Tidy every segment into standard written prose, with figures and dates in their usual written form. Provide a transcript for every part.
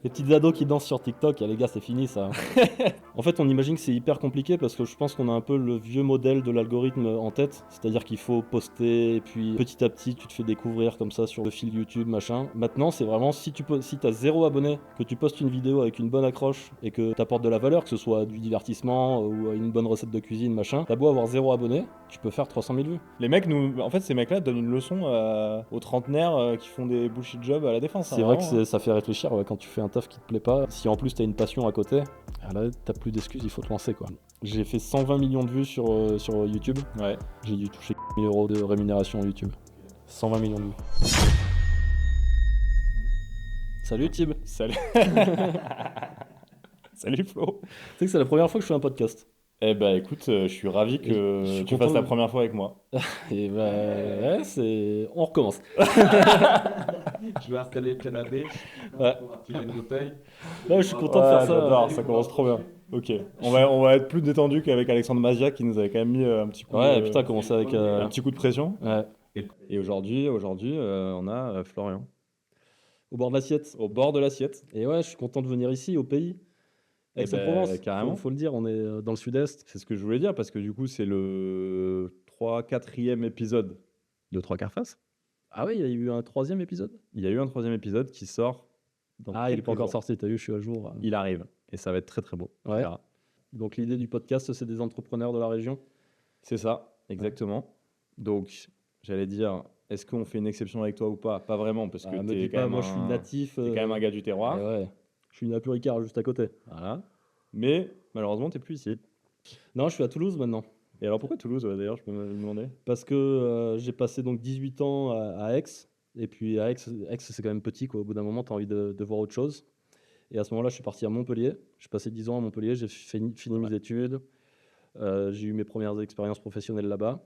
Les petites ados qui dansent sur TikTok, les gars, c'est fini ça. En fait, on imagine que c'est hyper compliqué parce que je pense qu'on a un peu le vieux modèle de l'algorithme en tête. C'est-à-dire qu'il faut poster et puis petit à petit, tu te fais découvrir comme ça sur le fil YouTube, machin. Maintenant, c'est vraiment si t'as 0 abonné, que tu postes une vidéo avec une bonne accroche et que t'apportes de la valeur, que ce soit du divertissement ou une bonne recette de cuisine, machin, t'as beau avoir 0 abonné, tu peux faire 300 000 vues. Les mecs, en fait, ces mecs-là donnent une leçon aux trentenaires qui font des bullshit jobs à la défense. C'est vrai que ça fait réfléchir quand tu fais un taf qui te plaît pas. Si en plus t'as une passion à côté, là t'as plus d'excuses, il faut te lancer quoi. J'ai fait 120 millions de vues sur YouTube. Ouais. J'ai dû toucher 1000 € de rémunération YouTube. 120 millions de vues. Salut Tib. Salut. Salut Flo. Tu sais que c'est la première fois que je fais un podcast. Eh bah écoute, je suis ravi que tu fasses la première fois avec moi. Et bah ouais, on recommence. Je vais installer le canapé. Ouais. On va tirer une bouteille. Non, je suis content de faire ça. J'adore, ça commence trop bien. Ok, on va être plus détendu qu'avec Alexandre Mazia qui nous avait quand même mis un petit coup, Ouais, putain, commencer avec un petit coup de pression. Ouais. Et aujourd'hui, on a Florian Au bord de l'assiette. au bord de l'assiette. Et ouais, je suis content de venir ici, au pays. Aix-en-Provence, carrément. faut le dire, on est dans le sud-est. C'est ce que je voulais dire parce que du coup, c'est le 4e épisode de 3/4 face. Ah oui, il y a eu un 3e épisode. Il y a eu un 3e épisode qui sort dans Ah, il est quelques pas encore jours. sorti, t'as vu, je suis à jour. Il arrive et ça va être très très beau. Ouais. Tu verras. Donc l'idée du podcast, c'est des entrepreneurs de la région. C'est ça, exactement. Donc, j'allais dire, est-ce qu'on fait une exception avec toi ou pas? Pas vraiment, parce que Me t'es dis quand pas, même moi je suis natif. t'es quand même un gars du terroir. Ouais, je suis une apuricard juste à côté. Voilà. Mais malheureusement, t'es plus ici. Non, je suis à Toulouse maintenant. Et alors pourquoi Toulouse, d'ailleurs, je peux me demander? Parce que j'ai passé donc 18 ans à Aix. Et puis à Aix c'est quand même petit, quoi. Au bout d'un moment, tu as envie de voir autre chose. Et à ce moment-là, je suis parti à Montpellier. J'ai passé 10 ans à Montpellier, j'ai fini mes études. J'ai eu mes premières expériences professionnelles là-bas.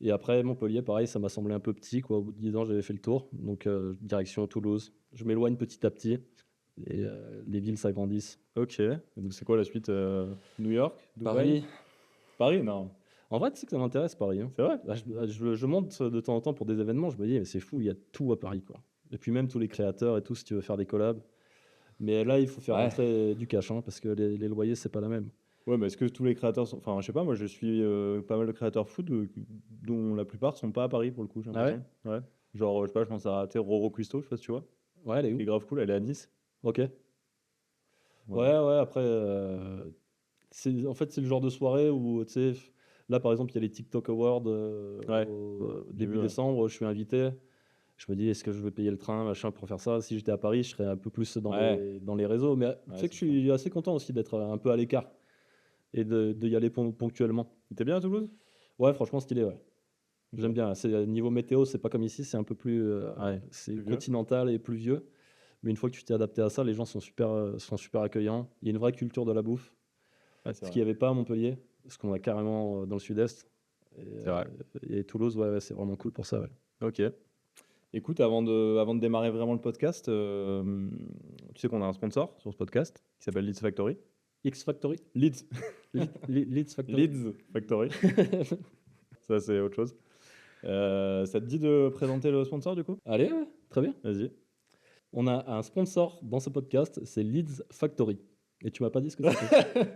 Et après, Montpellier, pareil, ça m'a semblé un peu petit, quoi. Au bout de 10 ans, j'avais fait le tour. Donc, direction Toulouse. Je m'éloigne petit à petit. Et les villes s'agrandissent. Ok. Donc c'est quoi la suite? New York? Dubaï? Paris. Paris, non. En vrai, tu sais que ça m'intéresse, Paris. Hein. C'est vrai? Bah, je monte de temps en temps pour des événements. Je me dis, mais c'est fou, il y a tout à Paris, quoi. Et puis même tous les créateurs et tout, si tu veux faire des collabs. Mais là, il faut faire Ouais. rentrer du cash, hein, parce que les loyers, c'est pas la même. Ouais, mais est-ce que tous les créateurs sont... Enfin, je sais pas, moi je suis pas mal de créateurs food dont la plupart sont pas à Paris pour le coup, j'ai Ah ouais? l'impression. Ouais. Genre, je sais pas, je pense à Roro Cuisto, je sais pas si tu vois. Ouais, elle est Qui est où? grave cool, elle est à Nice. Ok. Voilà. Ouais, après, en fait, c'est le genre de soirée où, tu sais, là, par exemple, il y a les TikTok Awards Ouais. au J'ai début vu, ouais. décembre, je suis invité. Je me dis, est-ce que je veux payer le train, machin, pour faire ça? Si j'étais à Paris, je serais un peu plus Ouais. dans les réseaux. Mais tu sais que je c'est suis assez content aussi d'être un peu à l'écart et de y aller ponctuellement. T'es bien à Toulouse? Ouais, franchement, stylé, ouais. J'aime bien. Niveau météo, c'est pas comme ici, c'est un peu plus, Ouais, c'est plus vieux. continental et pluvieux. Mais une fois que tu t'es adapté à ça, les gens sont super accueillants. Il y a une vraie culture de la bouffe, Ouais, c'est ce vrai. qu'il n'y avait pas à Montpellier, ce qu'on a carrément dans le sud-est. Et, C'est vrai. Et Toulouse, ouais, c'est vraiment cool pour ça, ouais. Ok. Écoute, avant de démarrer vraiment le podcast, tu sais qu'on a un sponsor sur ce podcast qui s'appelle Leeds Factory. X Factory? Leeds. Leeds Factory. Leeds Factory. Ça, c'est autre chose. Ça te dit de présenter le sponsor du coup? Allez, ouais, très bien. Vas-y. On a un sponsor dans ce podcast, c'est Leeds Factory. Et tu m'as pas dit ce que c'était.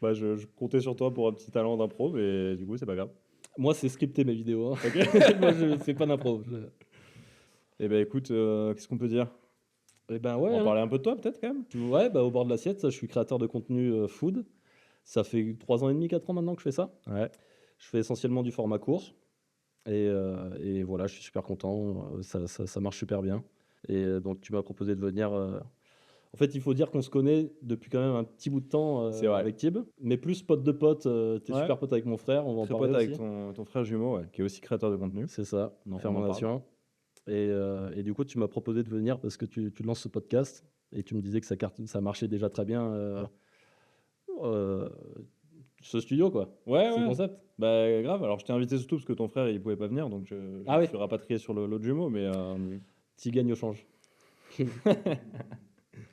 Bah, je comptais sur toi pour un petit talent d'impro, mais du coup, c'est pas grave. Moi, c'est scripté mes vidéos. Hein. Ok. Moi, je fais pas d'impro. Eh ben écoute, qu'est-ce qu'on peut dire? Eh ben On ouais. va Hein. parler un peu de toi peut-être quand même? Ouais, bah, au bord de l'assiette, je suis créateur de contenu food. Ça fait 3 ans et demi, 4 ans maintenant que je fais ça. Ouais. Je fais essentiellement du format court. Et voilà, je suis super content. Ça marche super bien. Et donc, tu m'as proposé de venir. En fait, il faut dire qu'on se connaît depuis quand même un petit bout de temps C'est vrai. avec Tib. Mais plus pote de pote. T'es Ouais. super pote avec mon frère. On va en Très parler pote avec aussi. ton frère jumeau, ouais, qui est aussi créateur de contenu. C'est ça, On en Fermentation. Et du coup, tu m'as proposé de venir parce que tu lances ce podcast. Et tu me disais que ça marchait déjà très bien. Ce studio, quoi. Ouais, Ce ouais. concept. Bah grave, alors je t'ai invité surtout parce que ton frère il pouvait pas venir, donc je Ah me oui. suis rapatrié sur l'autre jumeau, mais Tu gagnes au change. il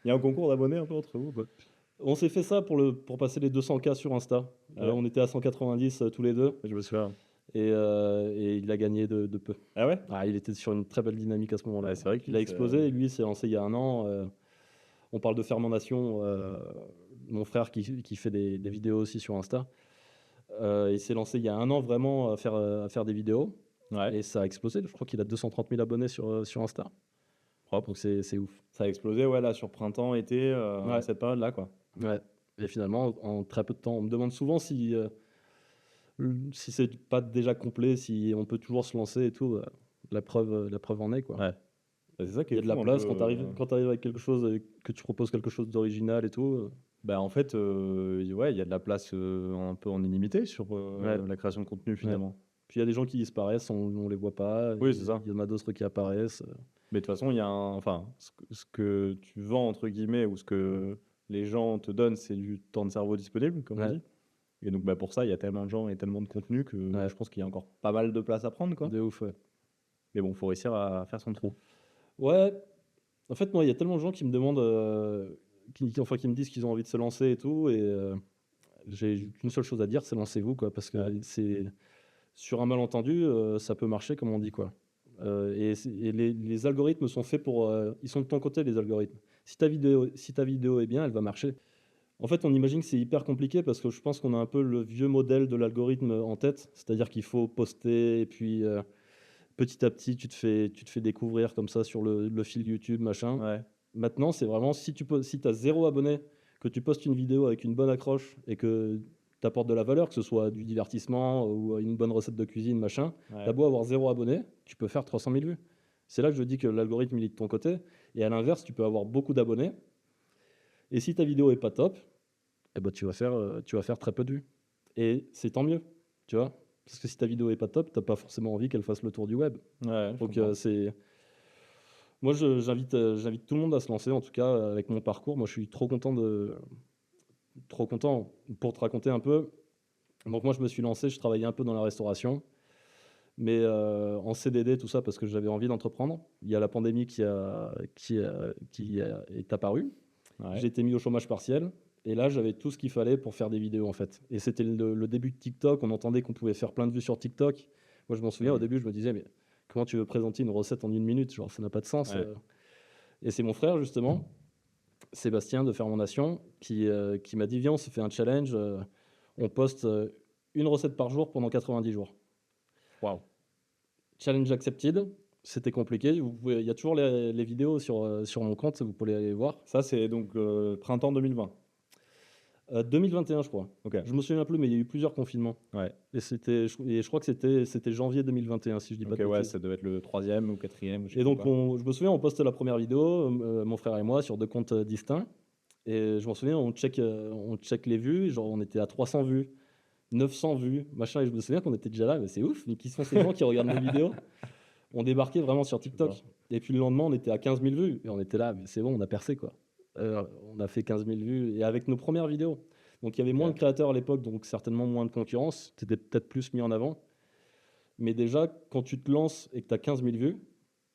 y a un concours d'abonnés un peu entre vous. Quoi. On s'est fait ça pour passer les 200K sur Insta. Ah ouais. On était à 190 tous les deux. Je me souviens. Et il a gagné de peu. Ah ouais? Ah, il était sur une très belle dynamique à ce moment-là. Ouais, c'est vrai Il a explosé. Et lui, il s'est lancé il y a un an. On parle de fermentation. Mon frère qui fait des vidéos aussi sur Insta, il s'est lancé il y a 1 an vraiment à faire des vidéos Ouais, et ça a explosé. Je crois qu'il a 230 000 abonnés sur Insta. propre. Donc c'est ouf. Ça a explosé, ouais, là, sur printemps, été, Ouais. cette période-là, quoi. Ouais. Et finalement, en très peu de temps, on me demande souvent si c'est pas déjà complet, si on peut toujours se lancer et tout. La preuve en est, quoi. Ouais. Bah, c'est ça qui Il y est a de la fou un place peu, quand tu arrives avec quelque chose et que tu proposes quelque chose d'original et tout. bah, en fait, ouais, il y a de la place, un peu en illimité sur, Ouais. la création de contenu, finalement. Puis il y a des gens qui disparaissent, on les voit pas. Oui, c'est ça. Il y en a d'autres qui apparaissent. Mais de toute façon, il y a enfin, ce que tu vends, entre guillemets, ou ce que les gens te donnent, c'est du temps de cerveau disponible, comme on Ouais. dit. Et donc, bah, pour ça, il y a tellement de gens et tellement de contenu que Ouais. je pense qu'il y a encore pas mal de place à prendre, quoi. De ouf, ouais. Mais bon, faut réussir à faire son trou. Ouais, en fait, moi, il y a tellement de gens qui me demandent, enfin, qui me disent qu'ils ont envie de se lancer et tout. Et j'ai qu'une seule chose à dire, c'est lancez-vous, quoi. Parce que Ouais. c'est sur un malentendu, ça peut marcher, comme on dit, quoi. Et les algorithmes sont faits pour. Ils sont de ton côté, les algorithmes. Si ta vidéo est bien, elle va marcher. En fait, on imagine que c'est hyper compliqué parce que je pense qu'on a un peu le vieux modèle de l'algorithme en tête. C'est-à-dire qu'il faut poster et puis petit à petit, tu te fais découvrir comme ça sur le fil YouTube, machin. Ouais. Maintenant, c'est vraiment si tu as 0 abonné, que tu postes une vidéo avec une bonne accroche et que tu apportes de la valeur, que ce soit du divertissement ou une bonne recette de cuisine, machin, Ouais. tu as beau avoir 0 abonné, tu peux faire 300 000 vues. C'est là que je dis que l'algorithme il est de ton côté. Et à l'inverse, tu peux avoir beaucoup d'abonnés. Et si ta vidéo est pas top, eh ben, tu vas faire très peu de vues. Et c'est tant mieux, tu vois. Parce que si ta vidéo est pas top, t'as pas forcément envie qu'elle fasse le tour du web. Ouais, je Donc comprends. moi j'invite tout le monde à se lancer, en tout cas avec mon parcours. Moi je suis trop content pour te raconter un peu. Donc moi je me suis lancé, je travaillais un peu dans la restauration, mais en CDD tout ça parce que j'avais envie d'entreprendre. Il y a la pandémie est apparue. Ouais. J'ai été mis au chômage partiel. Et là, j'avais tout ce qu'il fallait pour faire des vidéos, en fait. Et c'était le début de TikTok. On entendait qu'on pouvait faire plein de vues sur TikTok. Moi, je m'en souviens, au début, je me disais, mais comment tu veux présenter une recette en 1 minute? Genre, ça n'a pas de sens. Ouais. Et c'est mon frère, justement, Sébastien de Fermondation, qui m'a dit, viens, on se fait un challenge. On poste une recette par jour pendant 90 jours. Waouh. Challenge accepted. C'était compliqué. Il y a toujours les vidéos sur mon compte, vous pouvez aller voir. Ça, c'est donc printemps 2020. 2021, je crois. Ok. Je me souviens plus, mais il y a eu plusieurs confinements. Ouais. Et je crois que c'était janvier 2021, si je dis pas Ok, de ouais, bêtises. ça devait être le 3e ou 4e. Et donc, je me souviens, on postait la première vidéo, mon frère et moi, sur 2 comptes distincts. Et je m'en souviens, on check les vues. Genre, on était à 300 vues, 900 vues, machin. Et je me souviens qu'on était déjà là, mais c'est ouf. Mais qui sont ces gens qui regardent nos vidéos? On débarquait vraiment sur TikTok. Et puis le lendemain, on était à 15 000 vues. Et on était là, mais c'est bon, on a percé, quoi. On a fait 15 000 vues. Et avec nos premières vidéos. Donc il y avait moins de créateurs à l'époque, donc certainement moins de concurrence. C'était peut-être plus mis en avant. Mais déjà, quand tu te lances et que tu as 15 000 vues,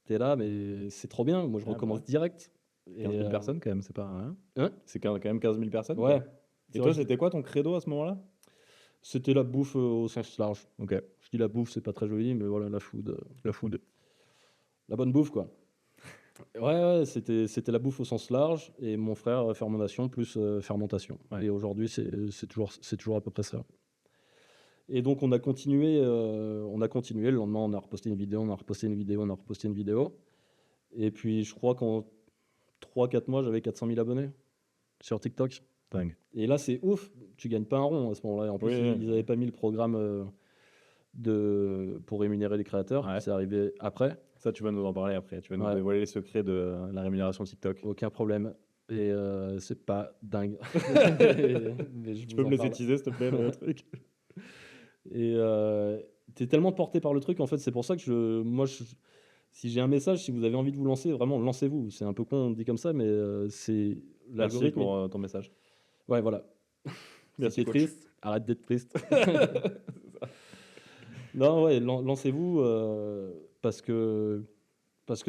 tu es là, mais c'est trop bien. Moi, je Ah, recommence bah. direct. 15 000 personnes, quand même, c'est pas rien. Hein? C'est quand même 15 000 personnes. Ouais. quoi. C'est Et vrai toi, que c'était quoi ton credo à ce moment-là? c'était la bouffe au sens large. Ok. Je dis la bouffe, c'est pas très joli, mais voilà, la food. La food. La bonne bouffe, quoi. Ouais, c'était la bouffe au sens large. Et mon frère, fermentation plus fermentation. Ouais. Et aujourd'hui, c'est toujours à peu près ça. Et donc, on a continué. Le lendemain, on a reposté une vidéo, on a reposté une vidéo, on a reposté une vidéo. Et puis, je crois qu'en 3-4 mois, j'avais 400 000 abonnés sur TikTok. Dingue. Et là, c'est ouf. Tu gagnes pas un rond à ce moment-là. En plus, Oui, ils n'avaient pas mis le programme pour rémunérer les créateurs. Ouais. C'est arrivé après. Ça, tu vas nous en parler après. Tu vas nous Ouais. dévoiler les secrets de la rémunération TikTok. Aucun problème. Et c'est pas dingue. Mais je Tu vous peux en me laisser parle. teaser, s'il te plaît, le truc? Et t'es tellement porté par le truc, en fait, c'est pour ça que si j'ai un message, si vous avez envie de vous lancer, vraiment, lancez-vous. C'est un peu con, on dit comme ça, mais c'est Merci l'algorithme. pour ton message. Ouais, voilà. Merci, Si t'es coach. triste, arrête d'être triste. Non, ouais, lancez-vous parce que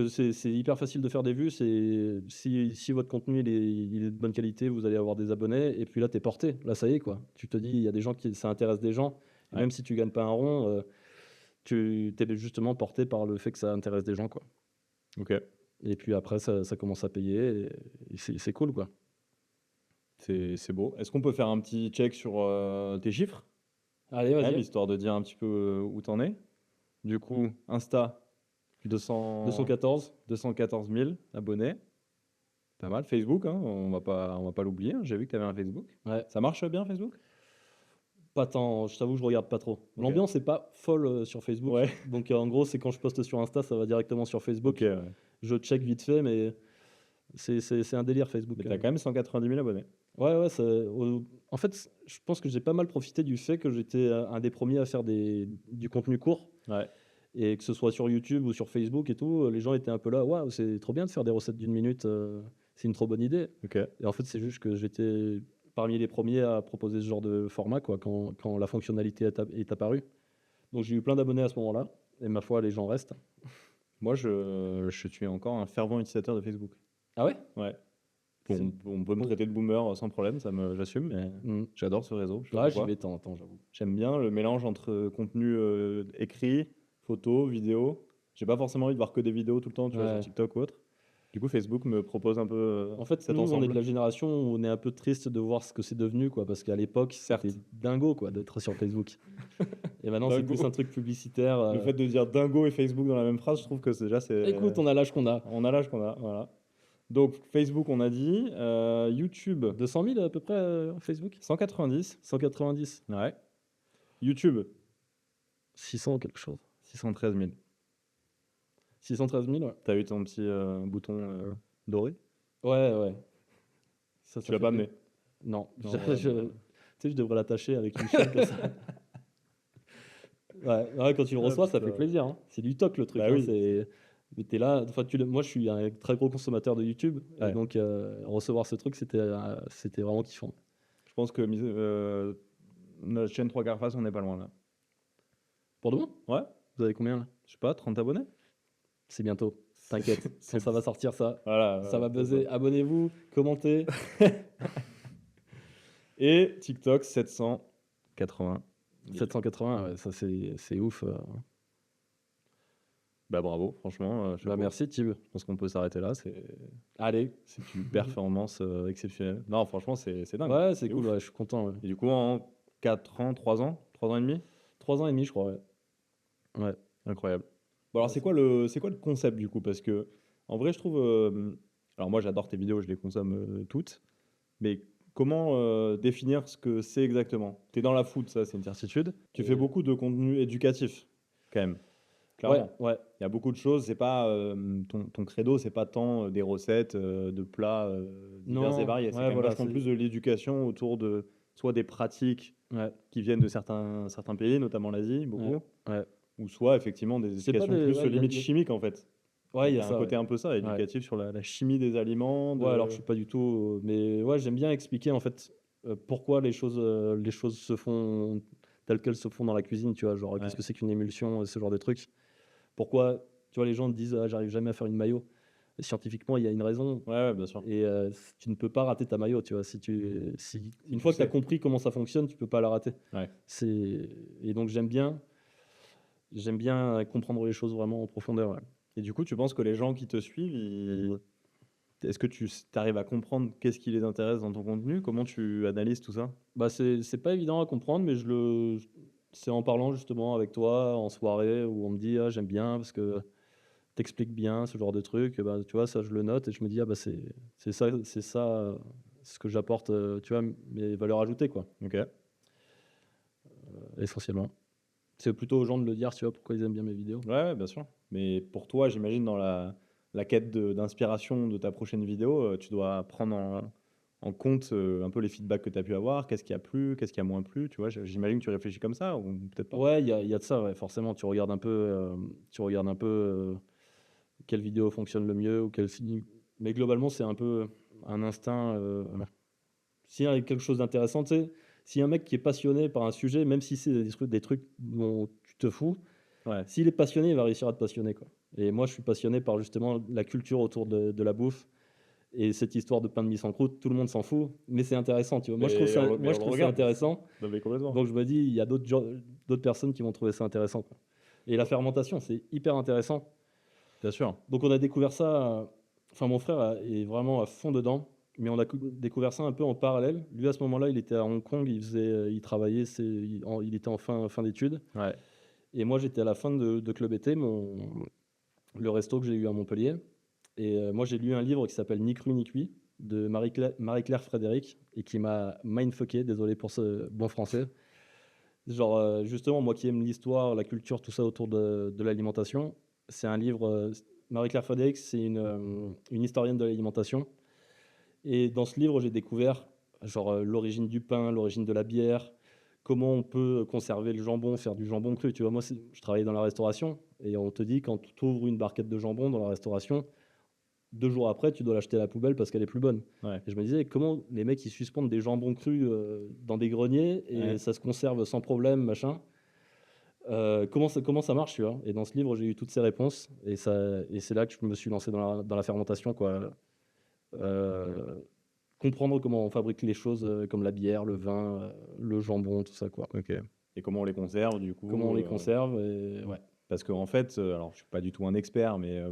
c'est hyper facile de faire des vues. Si votre contenu il est de bonne qualité, vous allez avoir des abonnés. Et puis là, tu es porté. Là, ça y est, quoi. Tu te dis, il y a des gens ça intéresse des gens. Et Ouais. même si tu gagnes pas un rond, tu es justement porté par le fait que ça intéresse des gens, quoi. Ok. Et puis après, ça commence à payer et c'est cool, quoi. C'est beau. Est-ce qu'on peut faire un petit check sur tes chiffres, Allez, quand même, vas-y. histoire de dire un petit peu où t'en es? Du coup, Insta, 214. 214 000 abonnés. Pas mal. Facebook, hein, on va pas l'oublier, hein. J'ai vu que tu avais un Facebook. Ouais. Ça marche bien, Facebook? Pas tant, je t'avoue, je regarde pas trop. L'ambiance est pas folle sur Facebook. Ouais. Donc en gros, c'est quand je poste sur Insta, ça va directement sur Facebook. Ok, ouais. Je check vite fait, mais c'est un délire Facebook. Mais t'as quand même 190 000 abonnés. Ouais, ouais. En fait, je pense que j'ai pas mal profité du fait que j'étais un des premiers à faire du contenu court. Ouais. Et que ce soit sur YouTube ou sur Facebook et tout, les gens étaient un peu là. Waouh, c'est trop bien de faire des recettes d'une minute. C'est une trop bonne idée. Ok. Et en fait, c'est juste que j'étais parmi les premiers à proposer ce genre de format, quoi, quand la fonctionnalité est apparue. Donc j'ai eu plein d'abonnés à ce moment-là. Et ma foi, les gens restent. Moi, je suis encore un fervent utilisateur de Facebook. Ah ouais? Ouais. On peut me traiter de boomer sans problème, j'assume, mais j'adore ce réseau. Je sais pas Ouais, j'y pourquoi. vais de temps en temps, j'avoue. J'aime bien le mélange entre contenu écrit, photo, vidéo. J'ai pas forcément envie de voir que des vidéos tout le temps, tu vois, sur Ouais. TikTok ou autre. Du coup, Facebook me propose un peu En fait, cet nous, on est ensemble. de la génération où on est un peu triste de voir ce que c'est devenu, quoi, parce qu'à l'époque, Certes. c'était dingo, quoi, d'être sur Facebook. Et maintenant, c'est Dingo. plus un truc publicitaire. Le fait de dire dingo et Facebook dans la même phrase, je trouve que déjà c'est. Écoute, on a l'âge qu'on a. On a l'âge qu'on a, voilà. Donc Facebook, on a dit. YouTube, 200 000 à peu près Facebook? 190. 190. Ouais. YouTube, 600 quelque chose. 613 000. 613 000, ouais. T'as eu ton petit bouton doré? Ouais, ouais. Ça Tu l'as fait pas pla- amené? Non. Non, Tu ouais, sais, bah, je devrais l'attacher avec une chaîne comme ça. Ouais, ouais, quand tu le Ah, reçois, ça putain. fait plaisir, hein. C'est du toc le truc, Bah hein, oui. mais t'es là, enfin, moi je suis un très gros consommateur de YouTube, et Ouais. donc recevoir ce truc, c'était vraiment kiffant. Je pense que notre chaîne 3 quarts face, on n'est pas loin là. Pour de bon? Ouais, Vous avez combien là? je sais pas, 30 abonnés? C'est bientôt, t'inquiète. Quand ça va sortir, ça Voilà. va buzzer. Abonnez-vous, commentez. Et TikTok, 780 000. 780, ouais, ça c'est ouf. Bah bravo, franchement. Bah, chapeau. merci Tib. Je pense qu'on peut s'arrêter là. Allez. C'est une performance exceptionnelle. Non, franchement, c'est dingue. Ouais, c'est cool, ouf. ouais, je suis content. Ouais. Et du coup, en 4 ans, 3 ans, 3 ans et demi, 3 ans et demi, je crois, ouais. Ouais. incroyable. Bon, alors, c'est quoi le concept du coup? Parce que, en vrai, je trouve. Alors, moi, j'adore tes vidéos, je les consomme toutes. Mais comment définir ce que c'est exactement? Tu es dans la food, ça, c'est une certitude. Tu fais beaucoup de contenu éducatif, quand même. Clairement. Ouais, ouais. Il y a beaucoup de choses. C'est pas ton credo, c'est pas tant des recettes, de plats divers Non, et variés. C'est ouais, quand même voilà, vachement c'est- plus de l'éducation autour de soit des pratiques Ouais. qui viennent de certains pays, notamment l'Asie, beaucoup, Ouais. ou soit effectivement des C'est pas explications des- plus ouais, limite chimiques en fait. Ouais, il y Il a y a ça. un côté Ouais. un peu ça, éducatif sur la chimie des aliments. Ouais, alors je suis pas du tout. Mais ouais, j'aime bien expliquer en fait pourquoi les choses se font telles qu'elles se font dans la cuisine, tu vois. Genre, qu'est-ce Ouais. que c'est qu'une émulsion, ce genre de trucs. Pourquoi, tu vois, les gens te disent, ah, j'arrive jamais à faire une mayo. Et scientifiquement, il y a une raison. Ouais, bien sûr. Et tu ne peux pas rater ta mayo, tu vois. Une tu fois que tu as sais. compris comment ça fonctionne, tu peux pas la rater. Ouais. Et donc, j'aime bien comprendre les choses vraiment en profondeur. Ouais. Et du coup, tu penses que les gens qui te suivent, est-ce que tu arrives à comprendre qu'est-ce qui les intéresse dans ton contenu? Comment tu analyses tout ça? Bah, c'est pas évident à comprendre, mais c'est en parlant justement avec toi en soirée où on me dit ah, j'aime bien parce que t'expliques bien ce genre de truc. Bah, tu vois, ça je le note et je me dis ah, bah, c'est ça ce que j'apporte, tu vois, mes valeurs ajoutées, quoi, Ok. essentiellement. C'est plutôt aux gens de le dire, tu vois, pourquoi ils aiment bien mes vidéos. Ouais, bien sûr. Mais pour toi, j'imagine, dans la quête d'inspiration de ta prochaine vidéo, tu dois prendre en compte un peu les feedbacks que tu as pu avoir, qu'est-ce qui a plu, qu'est-ce qui a moins plu, tu vois. J'imagine que tu réfléchis comme ça, ou peut-être pas. Ouais, il y a de ça, ouais, forcément. Tu regardes un peu, quelle vidéo fonctionne le mieux ou quelle. Mais globalement, c'est un peu un instinct. S'il y a quelque chose d'intéressant, tu sais, s'il y a un mec qui est passionné par un sujet, même si c'est des trucs dont tu te fous, Ouais. s'il est passionné, il va réussir à te passionner, quoi. Et moi, je suis passionné par justement la culture autour de la bouffe. Et cette histoire de pain de mie sans croûte, tout le monde s'en fout, mais c'est intéressant, tu vois. Moi, je trouve Mais ça, on le- mais moi, on je le trouve ça regarde. intéressant. Non, mais complètement. Donc, je me dis, il y a d'autres personnes qui vont trouver ça intéressant, quoi. Et la fermentation, c'est hyper intéressant. Bien sûr. Donc on a découvert ça, enfin mon frère est vraiment à fond dedans, mais on a découvert ça un peu en parallèle. Lui à ce moment-là, il était à Hong Kong, il travaillait, il était en fin d'études. Ouais. Et moi j'étais à la fin de Club été, le resto que j'ai eu à Montpellier. Et moi j'ai lu un livre qui s'appelle Ni cru ni cuit de Marie-Claire Frédéric et qui m'a mindfucké, désolé pour ce bon français. Genre, justement, moi qui aime l'histoire, la culture, tout ça autour de l'alimentation, c'est un livre. Marie-Claire Frédéric, c'est une historienne de l'alimentation. Et dans ce livre, j'ai découvert genre l'origine du pain, l'origine de la bière, comment on peut conserver le jambon, faire du jambon cru. Tu vois, moi, je travaillais dans la restauration et on te dit quand tu ouvres une barquette de jambon dans la restauration, 2 jours après, tu dois l'acheter à la poubelle parce qu'elle est plus bonne. Ouais. Et je me disais, comment les mecs ils suspendent des jambons crus dans des greniers et Ouais. ça se conserve sans problème, machin. Comment ça marche, tu vois? Et dans ce livre, j'ai eu toutes ces réponses et c'est là que je me suis lancé dans la fermentation, quoi. Comprendre comment on fabrique les choses, comme la bière, le vin, le jambon, tout ça, quoi. Ok. Et comment on les conserve, du coup Comment on les conserve et ouais. Parce qu'en fait, alors je suis pas du tout un expert, mais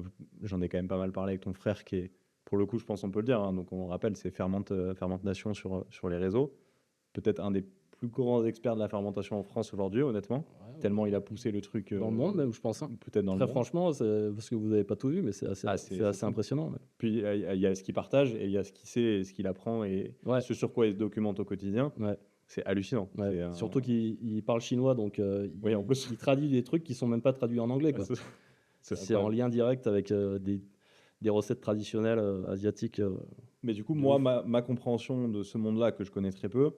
j'en ai quand même pas mal parlé avec ton frère qui est, pour le coup, je pense on peut le dire, hein, donc on rappelle, c'est Fermentation sur les réseaux. Peut-être un des plus grands experts de la fermentation en France aujourd'hui, honnêtement. Ouais, Tellement il a poussé le truc. dans le monde même, je pense, hein. Peut-être dans le Très monde. franchement, parce que vous n'avez pas tout vu, mais c'est assez, Ah, c'est c'est assez fou. impressionnant. Ouais. Puis il y a ce qu'il partage et il y a ce qu'il sait et ce qu'il apprend et Ouais. ce sur quoi il se documente au quotidien. Ouais. C'est hallucinant. Ouais. C'est un- Surtout qu'il parle chinois, donc Oui, en plus. il traduit des trucs qui sont même pas traduits en anglais, quoi. C'est C'est en incroyable. lien direct avec des recettes traditionnelles asiatiques. Mais du coup, De moi, ouf. ma compréhension de ce monde-là que je connais très peu,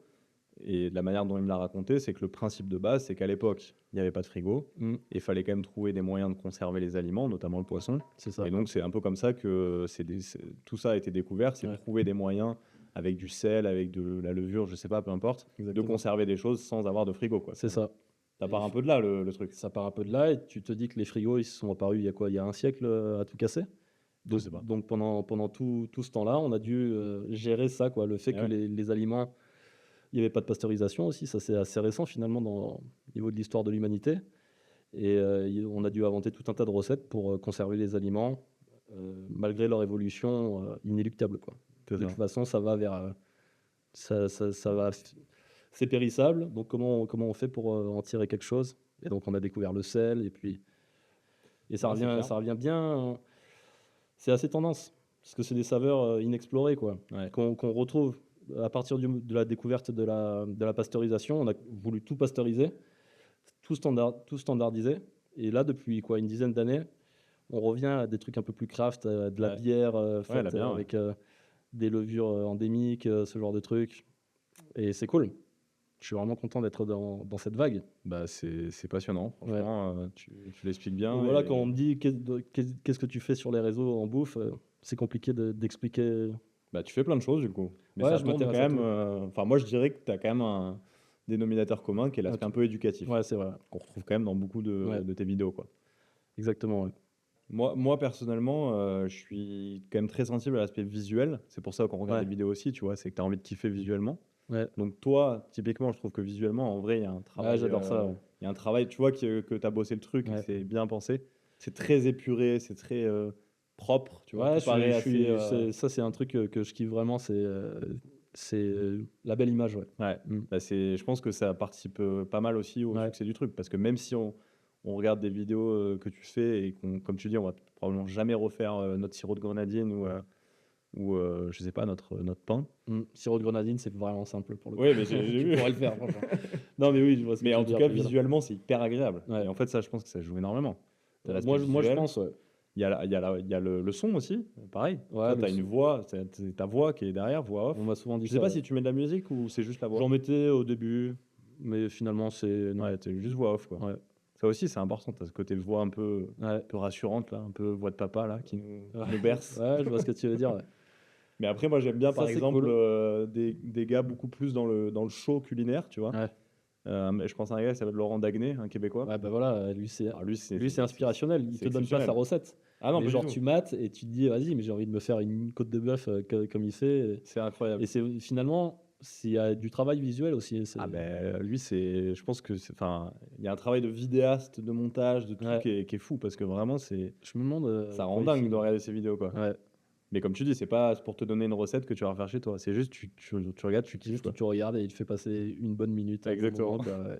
et de la manière dont il me l'a raconté, c'est que le principe de base, c'est qu'à l'époque, il n'y avait pas de frigo, Mm, et il fallait quand même trouver des moyens de conserver les aliments, notamment le poisson. c'est ça. Et donc, c'est un peu comme ça que tout ça a été découvert, c'est de Ouais. trouver des moyens avec du sel, avec de la levure, je sais pas, peu importe, de Exactement. conserver des choses sans avoir de frigo, quoi. C'est ça. Ça part un peu de là, le truc. Ça part un peu de là et tu te dis que les frigos, ils se sont apparus il y a quoi? Il y a un siècle à tout casser. Je sais pas. Donc pendant tout ce temps-là, on a dû gérer ça, quoi. Le fait Eh que ouais. les aliments, il n'y avait pas de pasteurisation aussi, ça c'est assez récent finalement au niveau de l'histoire de l'humanité. Et on a dû inventer tout un tas de recettes pour conserver les aliments, malgré leur évolution inéluctable, quoi. C'est De ça. toute façon, ça va vers. Ça va. C'est périssable, donc comment on fait pour en tirer quelque chose? Et donc on a découvert le sel, et puis. Et Ouais, c'est clair. ça revient bien. C'est assez tendance, parce que c'est des saveurs inexplorées, quoi, Ouais. qu'on retrouve à partir de la découverte de la pasteurisation. On a voulu tout pasteuriser, tout standardiser. Et là, depuis quoi, une dizaine d'années, on revient à des trucs un peu plus craft, de la Ouais. bière Ouais, faite la bière, ouais. avec des levures endémiques, ce genre de trucs. Et c'est cool. Je suis vraiment content d'être dans cette vague. Bah, c'est passionnant, franchement, tu l'expliques bien. Donc voilà, et- quand on me dit qu'est-ce que tu fais sur les réseaux en bouffe, c'est compliqué d'expliquer. Bah, tu fais plein de choses, du coup. Mais Ouais, ça je tourne quand m'intéresse à même. tout. Enfin, moi, je dirais que tu as quand même un dénominateur commun qui est l'aspect Ah, un peu éducatif, Ouais, c'est vrai. qu'on retrouve quand même dans beaucoup Ouais. de tes vidéos, quoi. Exactement. Ouais. Moi personnellement, je suis quand même très sensible à l'aspect visuel. C'est pour ça qu'on regarde Ouais. des vidéos aussi, tu vois, c'est que tu as envie de kiffer visuellement. Ouais. Donc toi, typiquement, je trouve que visuellement, en vrai, il y a un travail. j'adore ça, ouais. Il y a un travail, tu vois, que tu as bossé le truc, et que Ouais. c'est bien pensé. C'est très épuré, c'est très propre, tu vois. Ouais, tout paraît ça c'est un truc que je kiffe vraiment, c'est la belle image, ouais. Ouais, Mm. bah je pense que ça participe pas mal aussi au Ouais. succès du truc. Parce que même si on regarde des vidéos que tu fais et comme tu dis, on va probablement jamais refaire notre sirop de grenadine ou je sais pas, notre pain. Sirop de grenadine, c'est vraiment simple pour le coup. Oui, mais j'ai Tu vu. pourrais le faire, franchement. Non, mais oui, je vois ce que Mais tu en veux tout dire, cas, très bien. visuellement, c'est hyper agréable. Ouais. Et en fait, ça, je pense que ça joue énormément. T'as l'aspect Moi, je visuel. pense, ouais. Il y a le son aussi, pareil. Ouais, Toi, tu as le une son. voix, c'est ta voix qui est derrière, voix off. On m'a souvent dit Je sais ça. pas Ouais. si tu mets de la musique ou c'est juste la voix. J'en mettais au début, mais finalement, c'est. Non. Ouais, c'est juste voix off, quoi. Ouais. Ça aussi, c'est important. Tu as ce côté voix un peu Ouais. rassurante, là, un peu voix de papa, là, qui nous Ouais. berce. Ouais, je vois ce que tu veux dire. Ouais. Mais après, moi, j'aime bien, Ça, par c'est exemple, cool. des gars beaucoup plus dans le show culinaire, tu vois. Ouais. Mais je pense à un gars qui s'appelle Laurent Dagné, un Québécois. Ouais, bah voilà, lui, c'est Alors, lui, c'est inspirationnel. Il c'est te donne pas sa exceptionnel. recette. Ah non, Mais pas genre, du tout. tu mates et tu te dis, vas-y, mais j'ai envie de me faire une côte de bœuf comme il fait. C'est incroyable. Et c'est finalement, s'il y a du travail visuel aussi. Ah ben lui, je pense que il y a un travail de vidéaste, de montage, de tout Ouais. qui est fou parce que vraiment, Je me demande. ça comment rend il dingue de filme. regarder ces vidéos, quoi. Ouais. Mais comme tu dis, c'est pas pour te donner une recette que tu vas refaire chez toi. C'est juste, tu regardes, tu kiffes, Juste quoi. tu regardes et il te fait passer une bonne minute. un bon Exactement. moment, quoi, ouais.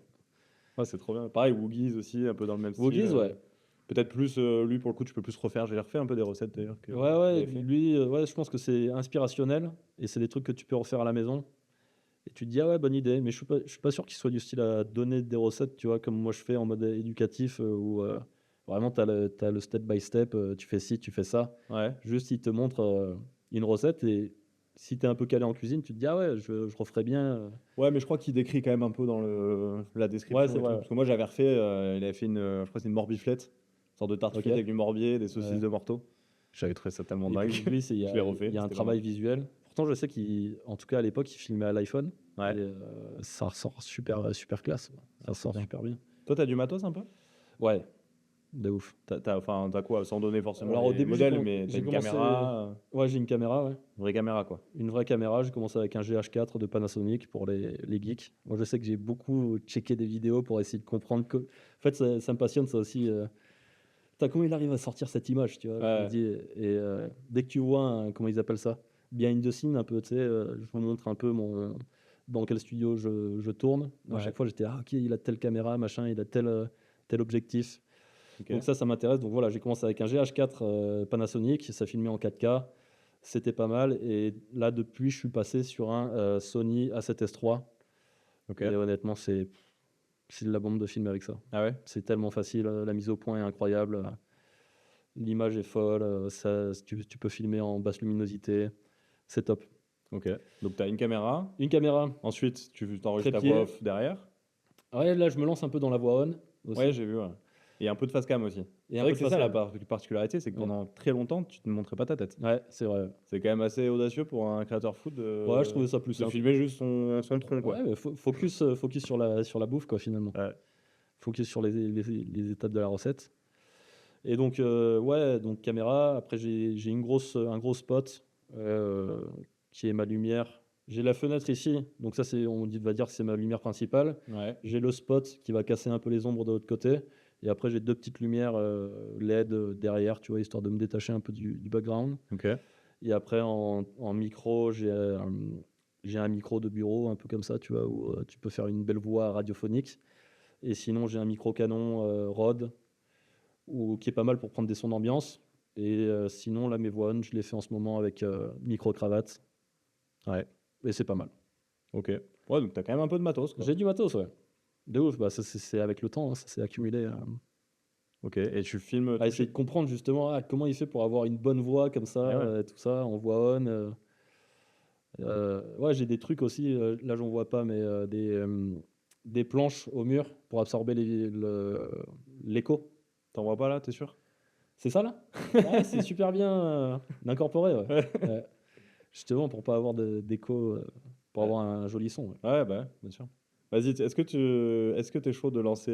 Ouais, c'est trop bien. Pareil, Woogies aussi, un peu dans le même style. Woogies, ouais. Peut-être plus, lui, pour le coup, tu peux plus refaire. J'ai refait un peu des recettes, d'ailleurs. Que Ouais, vous ouais, avez fait. lui, ouais, je pense que c'est inspirationnel et c'est des trucs que tu peux refaire à la maison. Et tu te dis, ah ouais, bonne idée, mais je suis pas sûr qu'il soit du style à donner des recettes, tu vois, comme moi je fais en mode éducatif, où vraiment t'as le step by step, tu fais ci, tu fais ça. Ouais. Juste, il te montre une recette et si t'es un peu calé en cuisine, tu te dis, ah ouais, je referais bien. Ouais, mais je crois qu'il décrit quand même un peu dans la description. Ouais, c'est et tout. vrai. Parce que moi, j'avais refait, il avait fait je crois que c'est une morbiflette, une sorte de tarte Ok. frite avec du morbier, des saucisses Ouais. de morteau. J'avais trouvé ça tellement Et dingue. puis lui, Je l'ai refait. il y a un c'était travail vraiment- visuel. Pourtant, je sais qu'en tout cas à l'époque, il filmait à l'iPhone. Ouais. Et ça ressort super classe. Ça ressort bien. super bien. Toi, t'as du matos un peu? Ouais, de ouf. T'as quoi? Sans donner forcément Alors au les début, modèles, mais t'as j'ai une commencé. caméra, Ouais, j'ai une caméra, ouais. vraie caméra, quoi. Une vraie caméra. J'ai commencé avec un GH4 de Panasonic pour les geeks. Moi, je sais que j'ai beaucoup checké des vidéos pour essayer de comprendre que. En fait, ça me passionne, ça aussi. Putain, comment il arrive à sortir cette image, tu vois? Je me Ouais. dis, et dès que tu vois, comment ils appellent ça? Behind the scene, un peu, tu sais, je vous montre un peu dans quel studio je tourne. À Ouais. chaque fois, j'étais, ah, ok, il a telle caméra, machin, il a tel objectif. Ok. Donc ça m'intéresse. Donc voilà, j'ai commencé avec un GH4 Panasonic, ça filmait en 4K, c'était pas mal. Et là, depuis, je suis passé sur un Sony A7S3. Ok. Et honnêtement, c'est de la bombe de film avec ça. Ah ouais? C'est tellement facile, la mise au point est incroyable, l'image est folle, tu peux filmer en basse luminosité, c'est top. Ok. Donc, t'as une caméra. Une caméra, Ensuite, tu t'enregistres ta trépied. voix off derrière. Ouais, là, je me lance un peu dans la voix on aussi. Ouais, j'ai vu. Ouais. Et un peu de face cam aussi. Et C'est un vrai peu que de c'est ça la face particularité, c'est que Ouais. pendant très longtemps, tu ne montrais pas ta tête. Ouais, c'est vrai. C'est quand même assez audacieux pour un créateur food Ouais, je trouvais ça plus de simple. filmer juste son tronc, quoi. Ouais, mais focus sur la bouffe, quoi, finalement. Ouais. Focus sur les étapes de la recette. Et donc, ouais, donc caméra. Après, j'ai un gros spot qui est ma lumière. J'ai la fenêtre ici, donc ça, va dire que c'est ma lumière principale. Ouais. J'ai le spot qui va casser un peu les ombres de l'autre côté. Et après, j'ai deux petites lumières LED derrière, tu vois, histoire de me détacher un peu du background. Ok. Et après, en micro, j'ai un micro de bureau, un peu comme ça, tu vois, où tu peux faire une belle voix radiophonique. Et sinon, j'ai un micro canon Rode, qui est pas mal pour prendre des sons d'ambiance. Et sinon, là, mes voix on, je les fais en ce moment avec micro-cravate. Ouais. Et c'est pas mal. Ok. Ouais, donc t'as quand même un peu de matos, quoi. J'ai du matos, ouais. De ouf, bah, ça, c'est avec le temps, hein, ça s'est accumulé. Ok. Et tu filmes. À essayer de comprendre justement comment il fait pour avoir une bonne voix comme ça, Eh ouais. tout ça, en voix on. Ouais, j'ai des trucs aussi, là j'en vois pas, mais des planches au mur pour absorber l'écho. T'en vois pas là, t'es sûr? C'est ça là? Ouais, c'est super bien incorporé, ouais. Ouais. Ouais. Justement pour pas avoir d'écho, pour Ouais. avoir un joli son. Ouais. Ouais, bah, bien sûr. Vas-y, est-ce que t'es chaud de lancer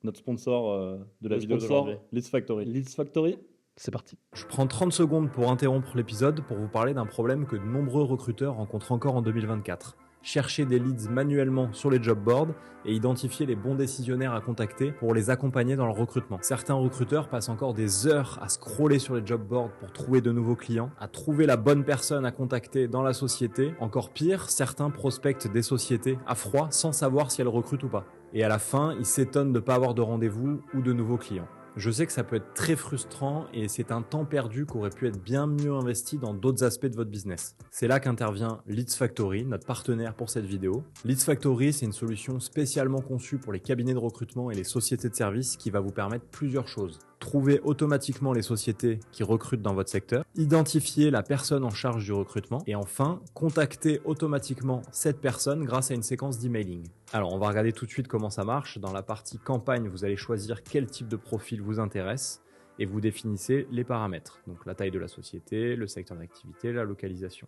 notre sponsor de la Le vidéo sponsor. d'aujourd'hui, Leads Factory? Leads Factory, c'est parti. Je prends 30 secondes pour interrompre l'épisode pour vous parler d'un problème que de nombreux recruteurs rencontrent encore en 2024. Chercher des leads manuellement sur les job boards et identifier les bons décisionnaires à contacter pour les accompagner dans le recrutement. Certains recruteurs passent encore des heures à scroller sur les job boards pour trouver de nouveaux clients, à trouver la bonne personne à contacter dans la société. Encore pire, certains prospectent des sociétés à froid sans savoir si elles recrutent ou pas. Et à la fin, ils s'étonnent de ne pas avoir de rendez-vous ou de nouveaux clients. Je sais que ça peut être très frustrant et c'est un temps perdu qui aurait pu être bien mieux investi dans d'autres aspects de votre business. C'est là qu'intervient Leads Factory, notre partenaire pour cette vidéo. Leads Factory, c'est une solution spécialement conçue pour les cabinets de recrutement et les sociétés de services qui va vous permettre plusieurs choses. Trouver automatiquement les sociétés qui recrutent dans votre secteur, identifier la personne en charge du recrutement et enfin, contacter automatiquement cette personne grâce à une séquence d'emailing. Alors, on va regarder tout de suite comment ça marche. Dans la partie campagne, vous allez choisir quel type de profil vous intéresse et vous définissez les paramètres. Donc, la taille de la société, le secteur d'activité, la localisation.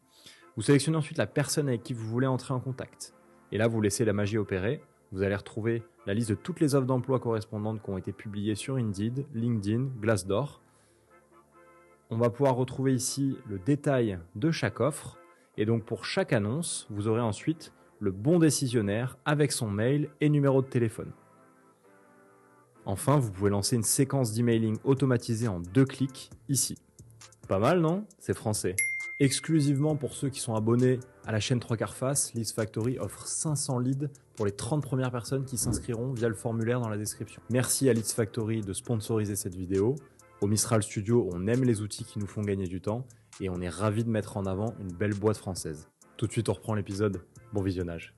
Vous sélectionnez ensuite la personne avec qui vous voulez entrer en contact. Et là, vous laissez la magie opérer. Vous allez retrouver la liste de toutes les offres d'emploi correspondantes qui ont été publiées sur Indeed, LinkedIn, Glassdoor. On va pouvoir retrouver ici le détail de chaque offre. Et donc pour chaque annonce, vous aurez ensuite le bon décisionnaire avec son mail et numéro de téléphone. Enfin, vous pouvez lancer une séquence d'emailing automatisée en 2 clics ici. Pas mal, non? C'est français. Exclusivement pour ceux qui sont abonnés à la chaîne 3 quarts face, Leads Factory offre 500 leads pour les 30 premières personnes qui s'inscriront via le formulaire dans la description. Merci à Leads Factory de sponsoriser cette vidéo. Au Mistral Studio, on aime les outils qui nous font gagner du temps et on est ravis de mettre en avant une belle boîte française. Tout de suite, on reprend l'épisode. Bon visionnage.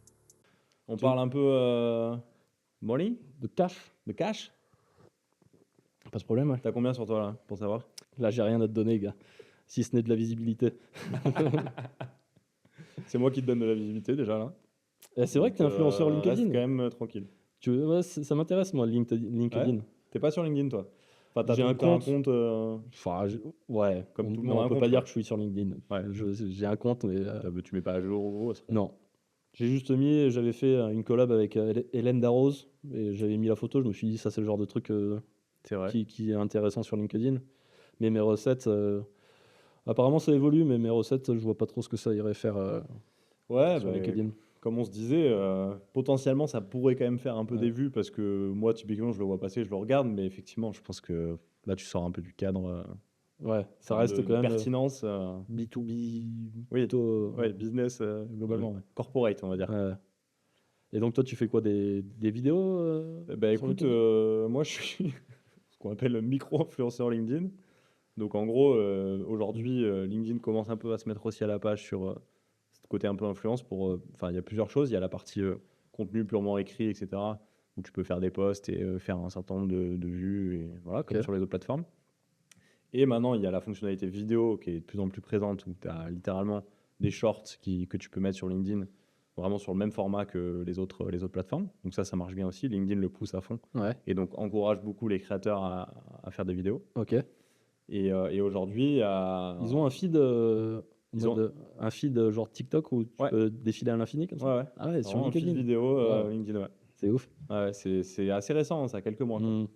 On parle un peu money, De cash, de cash. pas de problème. Ouais. T'as combien sur toi là, pour savoir? Là, j'ai rien à te donner, gars. Si ce n'est de la visibilité. C'est moi qui te donne de la visibilité déjà là. Et c'est vrai que tu es influenceur Reste LinkedIn. quand même tranquille. Ouais, ça m'intéresse, moi, LinkedIn. T'es pas sur LinkedIn toi? Enfin, t'as J'ai un t'as un compte. compte. Enfin, ouais, Comme tout le non, monde a on un peut compte, pas dire quoi. que je suis sur LinkedIn. Ouais. J'ai un compte, mais Tu mets pas à jour ou autre. non. J'ai juste mis, j'avais fait une collab avec Hélène Darroze, et j'avais mis la photo, je me suis dit, ça c'est le genre de truc C'est vrai. qui est intéressant sur LinkedIn. Mais mes recettes, apparemment ça évolue, mais mes recettes, je vois pas trop ce que ça irait faire Ouais, sur bah, LinkedIn. comme on se disait, potentiellement ça pourrait quand même faire un peu Ouais. des vues parce que moi typiquement je le vois passer, je le regarde, mais effectivement je pense que là tu sors un peu du cadre. Ouais, ça Enfin, reste de quand même pertinence. B2B, Oui, plutôt, ouais, business globalement, ouais. Corporate on va dire. ouais. Et donc toi, tu fais quoi, des vidéos Bah sur écoute, LinkedIn moi je suis ce qu'on appelle le micro-influenceur LinkedIn. Donc en gros, aujourd'hui, LinkedIn commence un peu à se mettre aussi à la page sur ce côté un peu influence pour. Enfin, il y a plusieurs choses. Il y a la partie contenu purement écrit, etc. Où tu peux faire des posts et faire un certain nombre de vues, et voilà, comme Ok. sur les autres plateformes. Et maintenant, il y a la fonctionnalité vidéo qui est de plus en plus présente, où tu as littéralement des shorts que tu peux mettre sur LinkedIn, vraiment sur le même format que les autres plateformes. Donc ça marche bien aussi. LinkedIn le pousse à fond Ouais, et donc encourage beaucoup les créateurs à faire des vidéos. ok. Et aujourd'hui, il y a... Ils ont un feed, Ils ont- un feed genre TikTok où tu Ouais. peux défiler à l'infini comme ça. Ouais, ouais. Ah ouais, sur Vraiment un feed LinkedIn. vidéo Wow. LinkedIn, ouais. C'est ouf. Ouais, c'est assez récent, ça a quelques mois, quoi. Mm.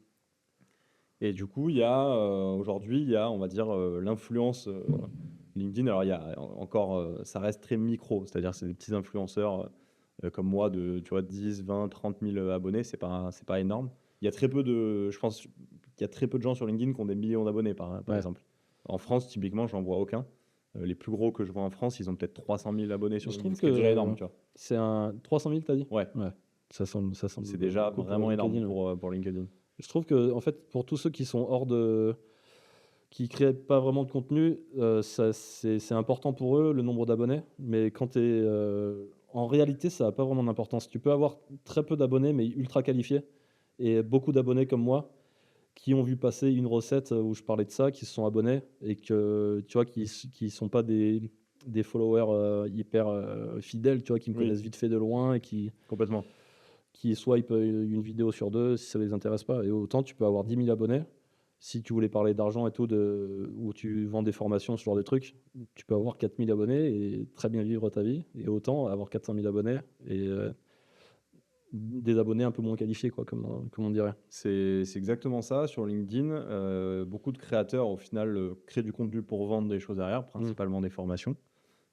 Et du coup, il y a aujourd'hui, il y a, on va dire, l'influence LinkedIn. Alors, il y a encore, ça reste très micro, c'est-à-dire c'est des petits influenceurs comme moi de, tu vois, 10, 20, 30 000 abonnés, c'est pas énorme. Il y a très peu de, je pense qu'il y a très peu de gens sur LinkedIn qui ont des millions d'abonnés, par Ouais. exemple. En France, typiquement, j'en vois aucun. Les plus gros que je vois en France, ils ont peut-être 300 000 abonnés sur Je LinkedIn, trouve ce qui est déjà que énorme, tu vois. c'est un 300 000, t'as dit? Ouais, Ouais. Ça semble c'est déjà beaucoup pour vraiment énorme LinkedIn. pour LinkedIn. Je trouve que, en fait, pour tous ceux qui sont qui créent pas vraiment de contenu, c'est important pour eux, le nombre d'abonnés. Mais en réalité, ça n'a pas vraiment d'importance. Tu peux avoir très peu d'abonnés, mais ultra qualifiés. Et beaucoup d'abonnés comme moi, qui ont vu passer une recette où je parlais de ça, qui se sont abonnés et que, tu vois, qui sont pas des followers hyper fidèles, tu vois, qui me Oui. connaissent vite fait de loin et Complètement. qui swipe une vidéo sur deux si ça les intéresse pas. Et autant, tu peux avoir 10 000 abonnés. Si tu voulais parler d'argent et tout, où tu vends des formations, ce genre de trucs, tu peux avoir 4 000 abonnés et très bien vivre ta vie. Et autant avoir 400 000 abonnés et des abonnés un peu moins qualifiés, quoi, comme on dirait. C'est exactement ça. Sur LinkedIn, beaucoup de créateurs, au final, créent du contenu pour vendre des choses derrière, principalement des formations.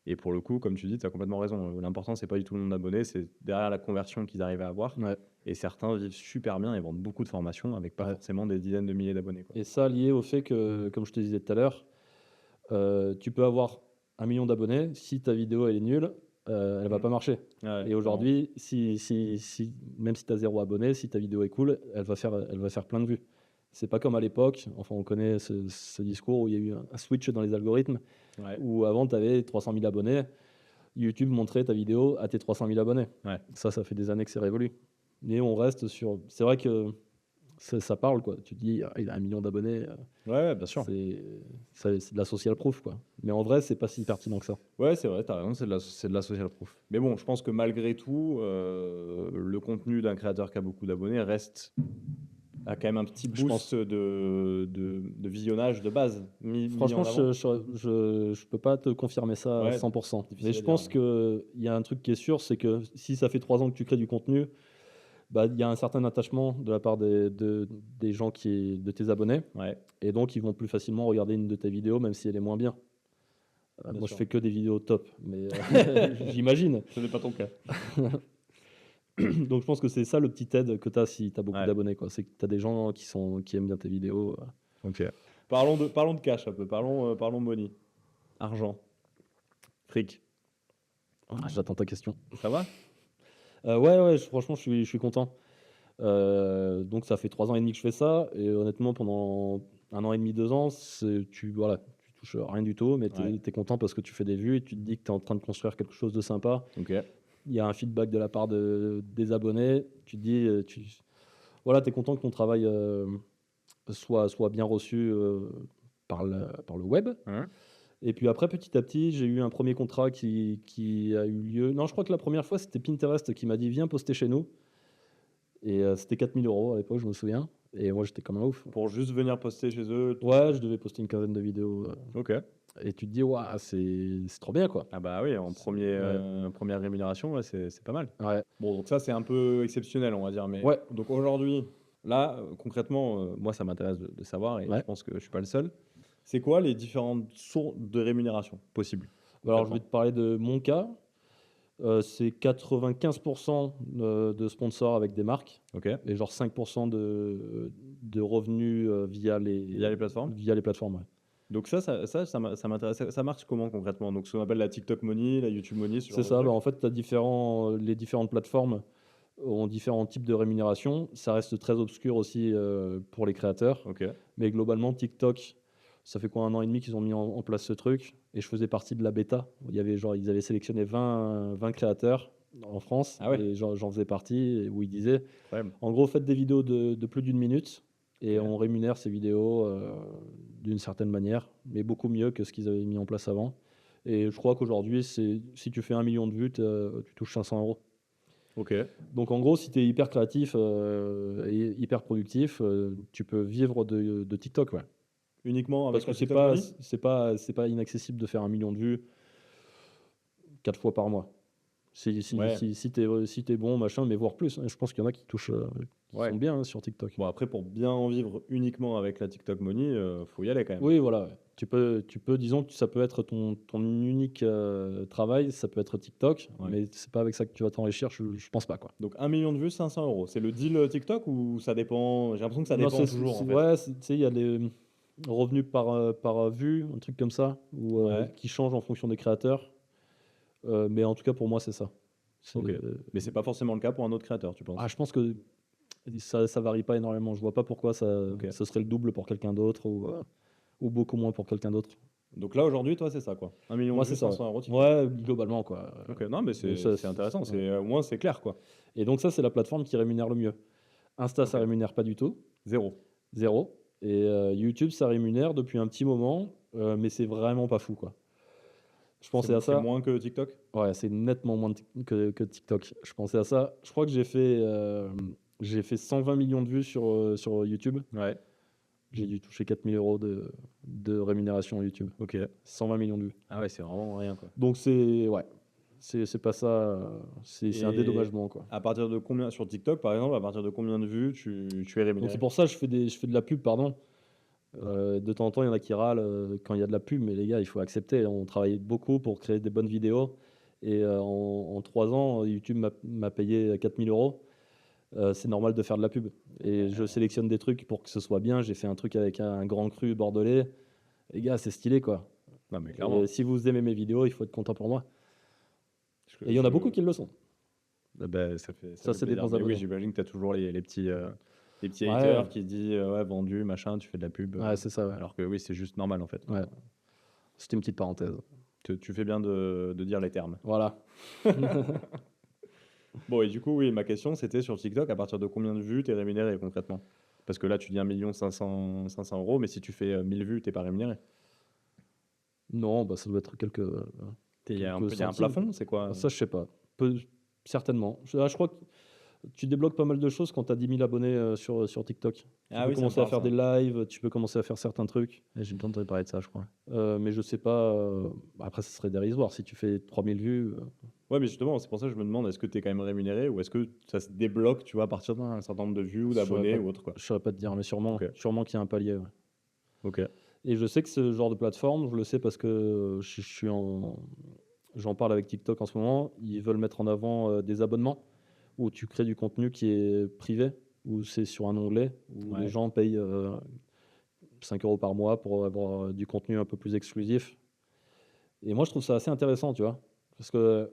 Et pour le coup, comme tu dis, tu as complètement raison. L'important, c'est pas du tout le nombre d'abonnés, c'est derrière la conversion qu'ils arrivent à avoir. Ouais. Et certains vivent super bien et vendent beaucoup de formations avec pas Ouais. forcément des dizaines de milliers d'abonnés, quoi. Et ça, lié au fait que, comme je te disais tout à l'heure, tu peux avoir 1 million d'abonnés. Si ta vidéo elle est nulle, elle va pas marcher. Ouais, Et aujourd'hui, même si tu as 0 abonné, si ta vidéo est cool, elle va faire plein de vues. C'est pas comme à l'époque, enfin on connaît ce discours où il y a eu un switch dans les algorithmes, ouais. où avant tu avais 300 000 abonnés, YouTube montrait ta vidéo à tes 300 000 abonnés. Ouais. Ça fait des années que c'est révolu. Mais on reste sur... C'est vrai que ça parle, quoi. Tu te dis, ah, il a 1 million d'abonnés, Ouais, bien sûr. c'est de la social proof, quoi. Mais en vrai, c'est pas si pertinent que ça. Ouais, c'est vrai, t'as raison, c'est de la social proof. Mais bon, je pense que malgré tout, le contenu d'un créateur qui a beaucoup d'abonnés a quand même un petit Je boost de visionnage de base. Mis Franchement, en avant. je peux pas te confirmer ça à Ouais, 100%. difficile Mais à je dire, pense ouais. qu'il y a un truc qui est sûr, c'est que si ça fait 3 ans que tu crées du contenu, bah, il y a un certain attachement de la part des gens de tes abonnés. Ouais. Et donc, ils vont plus facilement regarder une de tes vidéos, même si elle est moins bien. Bien Moi, sûr. je fais que des vidéos top, mais j'imagine. Ce n'est pas ton cas. Donc, je pense que c'est ça le petit aide que tu as si tu as beaucoup Ouais. d'abonnés, quoi. C'est que tu as des gens qui aiment bien tes vidéos. Ok. Parlons de cash un peu. Parlons money. Argent. Fric. J'attends ta question. Ça va? Ouais, franchement, je suis content. Donc, ça fait 3 ans et demi que je fais ça. Et honnêtement, pendant 1 an et demi, 2 ans, voilà, tu touches rien du tout, mais tu Ouais. es content parce que tu fais des vues et tu te dis que tu es en train de construire quelque chose de sympa. Ok. Il y a un feedback de la part des abonnés. Tu te dis, voilà, tu es content que ton travail soit bien reçu par le web. Hein. Et puis après, petit à petit, j'ai eu un premier contrat qui a eu lieu. Non, je crois que la première fois, c'était Pinterest qui m'a dit viens poster chez nous. Et c'était 4 000 € à l'époque, je me souviens. Et moi, j'étais comme un ouf. Pour juste venir poster chez eux. Ouais, je devais poster une quinzaine de vidéos. Ok. Et tu te dis, waouh, c'est trop bien, quoi. Ah bah oui, en première rémunération, ouais, c'est pas mal. Ouais. Bon, donc ça, c'est un peu exceptionnel, on va dire. Mais Ouais. donc aujourd'hui, là, concrètement, moi, ça m'intéresse de savoir et Ouais. je pense que je suis pas le seul. C'est quoi les différentes sources de rémunération possibles? Alors, je vais te parler de mon cas. C'est 95% de sponsors avec des marques Ok. et genre 5% de revenus via les plateformes. Via les plateformes, ouais. Donc ça m'intéresse. Ça marche comment concrètement? Donc ce qu'on appelle la TikTok Money, la YouTube Money, ce genre C'est de ça, trucs. bah, en fait, les différentes plateformes ont différents types de rémunération. Ça reste très obscur aussi pour les créateurs. Ok. Mais globalement, TikTok, ça fait quoi, 1 an et demi qu'ils ont mis en place ce truc. Et je faisais partie de la bêta. Il y avait ils avaient sélectionné 20 créateurs en France. Ah ouais. Et j'en faisais partie, où ils disaient, Incroyable. en gros, faites des vidéos de plus d'1 minute. Et Ok. on rémunère ces vidéos d'une certaine manière, mais beaucoup mieux que ce qu'ils avaient mis en place avant. Et je crois qu'aujourd'hui, si tu fais 1 million de vues, tu touches 500 €. Ok. Donc en gros, si tu es hyper créatif et hyper productif, tu peux vivre de TikTok, ouais. Uniquement avec Parce que la TikTok Money? c'est pas inaccessible de faire 1 million de vues 4 fois par mois. Ouais. Si tu es bon, machin, mais voire plus, hein. Je pense qu'il y en a qui Ouais. sont bien, hein, sur TikTok. Bon, après, pour bien en vivre uniquement avec la TikTok Money, faut y aller quand même. Oui, voilà, ouais. Disons que ça peut être ton unique travail, ça peut être TikTok, Ouais. mais c'est pas avec ça que tu vas t'enrichir, je pense pas, quoi. Donc 1 million de vues, 500 €. C'est le deal TikTok ou ça dépend? J'ai l'impression que ça Non, dépend toujours en fait. Ouais, tu sais, il y a les revenus par vue, un truc comme ça, Ouais. qui changent en fonction des créateurs. Mais en tout cas, pour moi, c'est ça. Ok. Mais c'est pas forcément le cas pour un autre créateur, tu penses? Je pense que ça varie pas énormément. Je vois pas pourquoi Ok. ça serait le double pour quelqu'un d'autre ou beaucoup moins pour quelqu'un d'autre. Donc là aujourd'hui, toi, c'est ça quoi. 1 million Moi, de vues, c'est ça. 500 € TikTok. Ouais, globalement, quoi. Ok, non, mais Mais ça, c'est intéressant. ouais. C'est, au moins, c'est clair quoi. Et donc, ça, c'est la plateforme qui rémunère le mieux. Insta, ça Ok. rémunère pas du tout. 0. 0. Et YouTube, ça rémunère depuis un petit moment, mais c'est vraiment pas fou, quoi. Je pensais à C'est ça. moins que TikTok? Ouais, c'est nettement moins que TikTok. Je pensais à ça. Je crois que j'ai fait 120 millions de vues sur YouTube. Ouais. J'ai dû toucher 4 000 € de rémunération YouTube. Ok. 120 millions de vues. Ah ouais, c'est vraiment rien quoi. Donc, c'est pas ça. C'est un Et dédommagement, quoi. À partir de combien, sur TikTok par exemple, à partir de combien de vues tu es Donc, rémunéré? c'est pour ça que je fais de la pub, pardon. De temps en temps, il y en a qui râlent quand il y a de la pub, mais les gars, il faut accepter. On travaille beaucoup pour créer des bonnes vidéos. Et en 3 ans, YouTube m'a payé 4 000 €. C'est normal de faire de la pub. Et je sélectionne des trucs pour que ce soit bien. J'ai fait un truc avec un grand cru bordelais. Les gars, c'est stylé, quoi. Non mais clairement. Si vous aimez mes vidéos, il faut être content pour moi. Et il y en a beaucoup qui le sont. Ah bah, ça fait Ça, fait c'est des plaisir. bons Mais oui, abonnés. j'imagine que tu as toujours les petits Ouais. haters qui disent ouais, vendu, machin, tu fais de la pub. Ouais, c'est ça, ouais. Alors que oui, c'est juste normal en fait. Ouais. C'était une petite parenthèse. Tu fais bien de dire les termes. Voilà. Bon, et du coup, oui, ma question c'était sur TikTok, à partir de combien de vues tu es rémunéré concrètement? Parce que là, tu dis 1 500 €, mais si tu fais 1000 vues, t'es pas rémunéré. Non, bah, ça doit être Il y a quelques un centimes. plafond, c'est quoi? Ça, je sais pas. Certainement. Je crois que tu débloques pas mal de choses quand tu as 10 000 abonnés sur TikTok. Tu Ah peux oui, ça me commencer à parle, faire ça. des lives, tu peux commencer à faire certains trucs. J'ai entendu parler de ça, je crois. Mais je sais pas. Après, ce serait dérisoire. Si tu fais 3000 vues. Ouais, mais justement, c'est pour ça que je me demande, est-ce que tu es quand même rémunéré ou est-ce que ça se débloque, tu vois, à partir d'un certain nombre de vues ou Je saurais d'abonnés pas. ou autre quoi? Je saurais pas te dire, mais sûrement, Ok. sûrement qu'il y a un palier. Ouais. Ok. Et je sais que ce genre de plateforme, je le sais parce que j'en parle avec TikTok en ce moment, ils veulent mettre en avant des abonnements où tu crées du contenu qui est privé, où c'est sur un onglet, où les Ouais. gens payent 5 € par mois pour avoir du contenu un peu plus exclusif. Et moi, je trouve ça assez intéressant, tu vois. Parce que,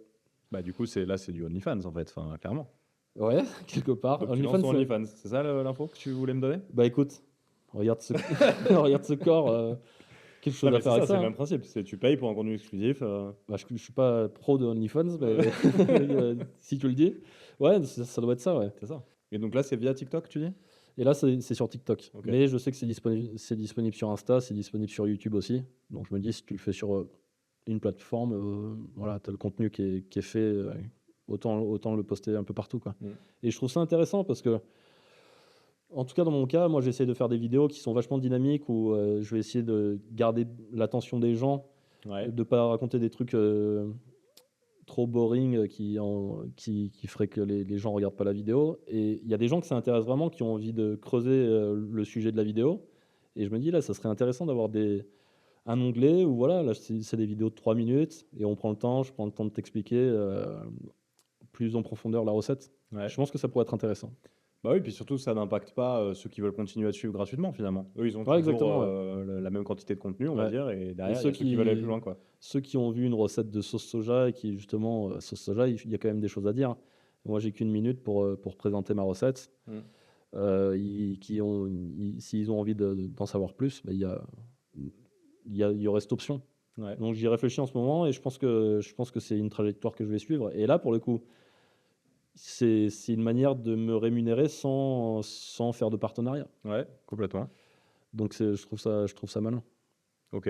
Bah, du coup, c'est du OnlyFans, en fait, enfin, clairement. ouais, quelque part, Donc, tu lances ton c'est- OnlyFans. C'est ça l'info que tu voulais me donner? bah écoute, regarde ce, regarde ce corps, quelque Non, chose mais à c'est faire ça, avec c'est ça. le Hein. même principe. Tu payes pour un contenu exclusif. Bah, je suis pas pro de OnlyFans, mais si tu le dis, ouais, ça doit être ça, ouais. C'est ça. Et donc là, c'est via TikTok, tu dis? Et là, c'est sur TikTok. Ok. Mais je sais que c'est disponible sur Insta, c'est disponible sur YouTube aussi. Donc je me dis, si tu le fais sur une plateforme, voilà, tu as le contenu qui est fait, autant le poster un peu partout, quoi. Mm. Et je trouve ça intéressant parce que, en tout cas, dans mon cas, moi, j'essaie de faire des vidéos qui sont vachement dynamiques où je vais essayer de garder l'attention des gens, Ouais. de pas raconter des trucs trop boring qui ferait que les gens regardent pas la vidéo. Et il y a des gens que ça intéresse vraiment, qui ont envie de creuser le sujet de la vidéo. Et je me dis, là, ça serait intéressant d'avoir un onglet où, voilà, là, c'est des vidéos de 3 minutes et on prend le temps, je prends le temps de t'expliquer plus en profondeur la recette. Ouais. Je pense que ça pourrait être intéressant. Bah oui, puis surtout, ça n'impacte pas ceux qui veulent continuer à te suivre gratuitement, finalement. Eux, ils ont Ouais, toujours exactement, la même quantité de contenu, on va Ouais. dire, et derrière, il y a ceux ceux qui veulent aller qui- plus loin, quoi. Ceux qui ont vu une recette de sauce soja et qui, justement, sauce soja, il y a quand même des choses à dire. Moi, j'ai qu'une minute pour présenter ma recette. Mm. S'ils ont envie d'en savoir plus, bah, il y aurait cette option. Ouais. Donc j'y réfléchis en ce moment et je pense que c'est une trajectoire que je vais suivre. Et là, pour le coup, c'est une manière de me rémunérer sans faire de partenariat. Ouais, complètement. Donc je trouve ça malin. Ok.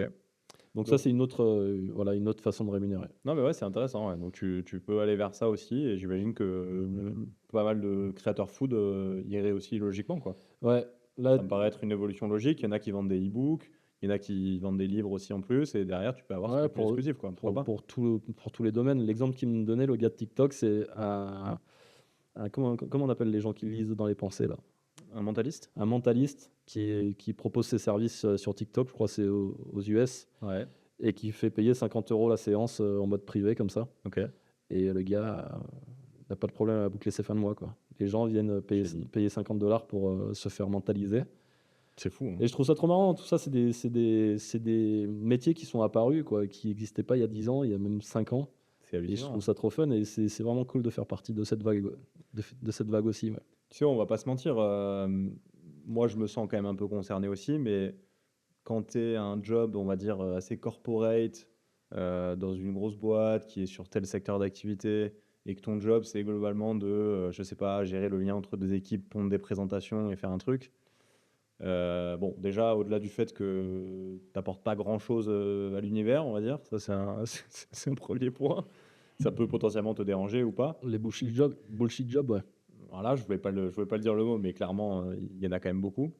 Donc ça, Donc- c'est une autre, voilà, une autre façon de rémunérer. Non, mais ouais, c'est intéressant. Ouais. Donc, tu peux aller vers ça aussi, et j'imagine que pas mal de créateurs food iraient aussi logiquement, quoi. Ouais, là, Ça me paraît être une évolution logique. Il y en a qui vendent des e-books, il y en a qui vendent des livres aussi en plus, et derrière, tu peux avoir ce Ouais, contenu exclusif, quoi. Pourquoi pas? pour tous les domaines. L'exemple qu'il me donnait, le gars de TikTok, c'est comment on appelle les gens qui lisent dans les pensées, là? Un mentaliste? Un mentaliste qui propose ses services sur TikTok, je crois que c'est aux US, Ouais. et qui fait payer 50 € la séance en mode privé, comme ça. Ok. Et le gars n'a pas de problème à boucler ses fins de mois, quoi. Les gens viennent Génie. payer 50 $ pour se faire mentaliser. C'est fou. Hein. Et je trouve ça trop marrant. Tout ça, c'est des métiers qui sont apparus, quoi, qui n'existaient pas il y a 10 ans, il y a même 5 ans. C'est Et je hallucinant. trouve ça trop fun et c'est vraiment cool de faire partie de cette vague, de cette vague aussi. Ouais. Tu sais, on va pas se mentir. Moi, je me sens quand même un peu concerné aussi, mais quand tu es un job, on va dire, assez corporate, dans une grosse boîte qui est sur tel secteur d'activité, et que ton job, c'est globalement de, je sais pas, gérer le lien entre deux équipes, pondre des présentations et faire un truc. Bon, déjà, au-delà du fait que tu n'apportes pas grand-chose à l'univers, on va dire, ça c'est un premier point. Ça peut potentiellement te déranger ou pas. Les bullshit jobs, ouais. Alors là, je ne voulais pas le dire le mot, mais clairement, il y en a quand même beaucoup.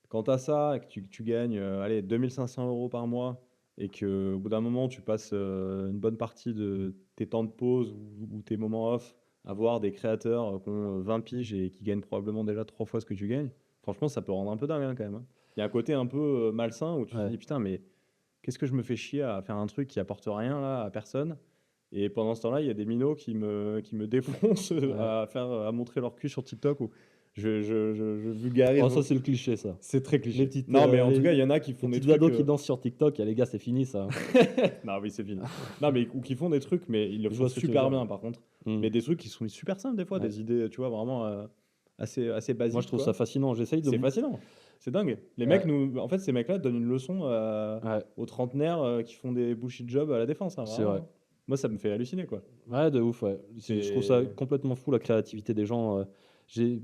Quand tu as ça et que tu gagnes allez, 2500 € par mois, et qu'au bout d'un moment, tu passes une bonne partie de tes temps de pause ou tes moments off à voir des créateurs qui ont 20 piges et qui gagnent probablement déjà 3 fois ce que tu gagnes, franchement, ça peut rendre un peu dingue, hein, quand même. Hein. Il y a un côté un peu malsain où tu te Ouais. dis, putain, mais qu'est-ce que je me fais chier à faire un truc qui apporte rien là, à personne? Et pendant ce temps-là, il y a des minots qui me défoncent à montrer leur cul sur TikTok, où je vulgarise. Oh, ça, c'est le cliché, ça. C'est très cliché. Les petites, non, mais en les- tout cas, il y en a qui font Les des petites trucs. ados qui dansent sur TikTok, les gars, c'est fini, ça. Non, oui, c'est fini. Non, mais ou qui font des trucs, mais ils le Je font vois ce que tu veux super dire. bien, par contre. Mm. Mais des trucs qui sont super simples, des fois, Ouais. des idées, tu vois, vraiment assez basiques. Moi, je trouve quoi. ça fascinant. J'essaye de. C'est fascinant. C'est dingue. Les Ouais. mecs, en fait, ces mecs-là donnent une leçon Ouais, aux trentenaires qui font des bullshit jobs à la défense. Hein, c'est vraiment. vrai. Moi, ça me fait halluciner, quoi. Ouais, de ouf, ouais. Je trouve ça C'est- complètement fou, la créativité des gens.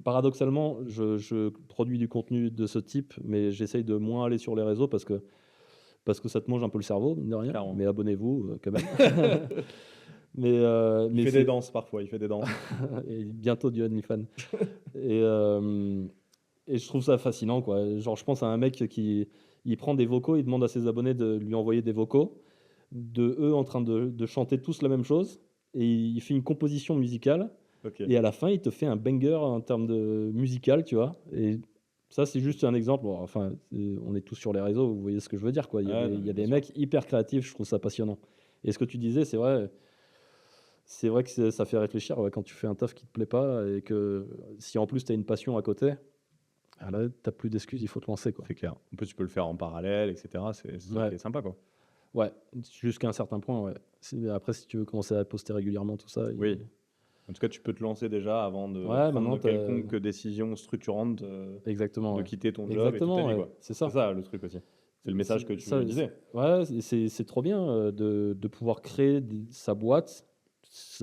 Paradoxalement, je produis du contenu de ce type, mais j'essaye de moins aller sur les réseaux parce que ça te mange un peu le cerveau, mine de rien. Clairement. Mais abonnez-vous quand même. mais Il fait c'est- des danses, parfois. Il fait des danses. et bientôt du OnlyFans. et, et je trouve ça fascinant, quoi. Genre, je pense à un mec qui il prend des vocaux, il demande à ses abonnés de lui envoyer des vocaux de eux en train de chanter tous la même chose, et il fait une composition musicale, Ok. et à la fin, il te fait un banger en termes de musical, tu vois. Et Ça, c'est juste un exemple. Bon, enfin, on est tous sur les réseaux, vous voyez ce que je veux dire, quoi. Il y a Ouais, des, non, il y a bien des sûr. mecs hyper créatifs, je trouve ça passionnant. Et ce que tu disais, c'est vrai que ça fait réfléchir ouais, quand tu fais un taf qui te plaît pas et que si en plus tu as une passion à côté, ah là, tu plus d'excuses, il faut te lancer, quoi. C'est clair. En plus, tu peux le faire en parallèle, etc. C'est ça qui Ouais, est sympa, quoi. ouais, jusqu'à un certain point, ouais. Après, si tu veux commencer à poster régulièrement, tout ça, Oui. En tout cas, tu peux te lancer déjà avant de ouais, prendre maintenant, quelconque décision structurante exactement, de ouais. quitter ton job et toute ta Exactement, vie, ouais, quoi. c'est C'est ça. ça le truc aussi. C'est le message que tu Ça, disais. ouais, c'est trop bien de pouvoir créer sa boîte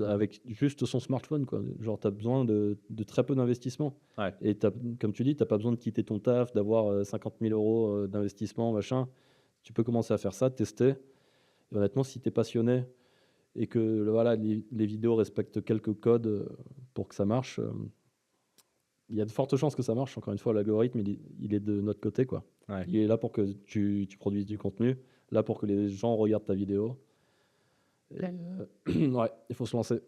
avec juste son smartphone, quoi. Genre, tu as besoin de très peu d'investissement. Ouais. Et comme tu dis, tu n'as pas besoin de quitter ton taf, d'avoir 50 000 euros d'investissement, machin. Tu peux commencer à faire ça, tester. Et honnêtement, si tu es passionné et que voilà, les vidéos respectent quelques codes pour que ça marche, il y a de fortes chances que ça marche. Encore une fois, l'algorithme, il est de notre côté, quoi. Ouais. Il est là pour que tu produises du contenu, là pour que les gens regardent ta vidéo. Et, ouais, il faut se lancer.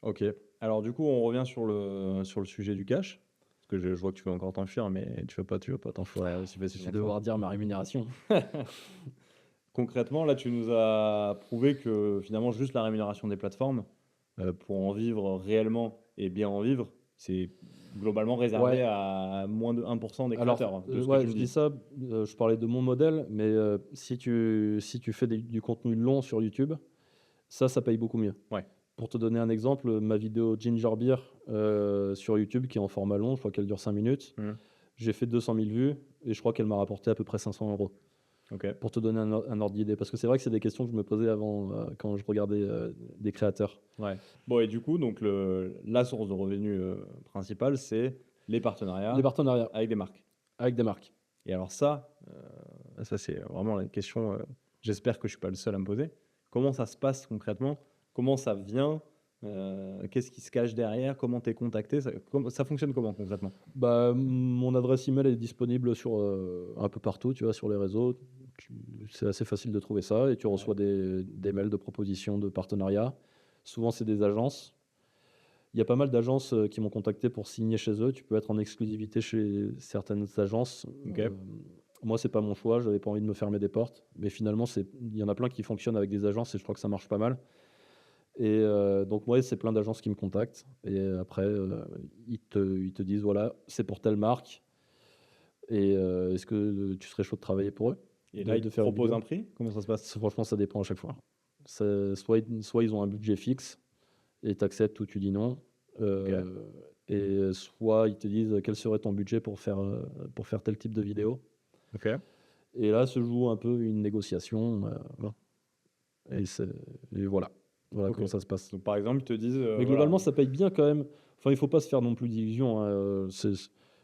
Ok. Alors, du coup, on revient sur le sujet du cash. Parce que je vois que tu veux encore t'enfuir, mais tu veux pas t'enfuir aussi Je vais facilement que ça. devoir dire ma rémunération. Concrètement, là, tu nous as prouvé que finalement, juste la rémunération des plateformes, pour en vivre réellement et bien en vivre, c'est globalement réservé Ouais. à moins de 1% des Alors, créateurs, de ce que ouais, tu me je dis dis. ça, je parlais de mon modèle, mais si tu fais du contenu long sur YouTube, ça paye beaucoup mieux. Ouais. Pour te donner un exemple, ma vidéo Ginger Beer sur YouTube, qui est en format long, je crois qu'elle dure 5 minutes, Mhm. j'ai fait 200 000 vues et je crois qu'elle m'a rapporté à peu près 500 euros. Ok. Pour te donner un ordre d'idée. Parce que c'est vrai que c'est des questions que je me posais avant quand je regardais des créateurs. Ouais. Bon, et du coup, donc la source de revenus principale, c'est les partenariats Les partenariats avec des marques. avec des marques. Et alors ça c'est vraiment la question, j'espère que je suis pas le seul à me poser. Comment ça se passe concrètement? Comment ça vient? Qu'est-ce qui se cache derrière? Comment tu es contacté? Ça fonctionne comment concrètement? Bah, mon adresse email est disponible sur un peu partout, tu vois, sur les réseaux. C'est assez facile de trouver ça et tu reçois des mails de propositions de partenariat. Souvent, c'est des agences. Il y a pas mal d'agences qui m'ont contacté pour signer chez eux. Tu peux être en exclusivité chez certaines agences. Ok. Moi, c'est pas mon choix. J'avais pas envie de me fermer des portes. Mais finalement, il y en a plein qui fonctionnent avec des agences et je crois que ça marche pas mal. Et donc, moi, c'est plein d'agences qui me contactent. Et après, ils te disent voilà, c'est pour telle marque. Et est-ce que tu serais chaud de travailler pour eux? Et de- là, ils de te faire une proposent vidéo un prix? Comment ça se passe? Franchement, ça dépend à chaque fois. Soit ils ont un budget fixe et tu acceptes ou tu dis non. Et soit ils te disent quel serait ton budget pour faire tel type de vidéo. Ok. Et là se joue un peu une négociation. Voilà. Et voilà. Voilà Ok. comment ça se passe. Donc par exemple, ils te disent, Mais voilà, globalement, ça paye bien quand même. Enfin, il faut pas se faire non plus d'illusions, hein,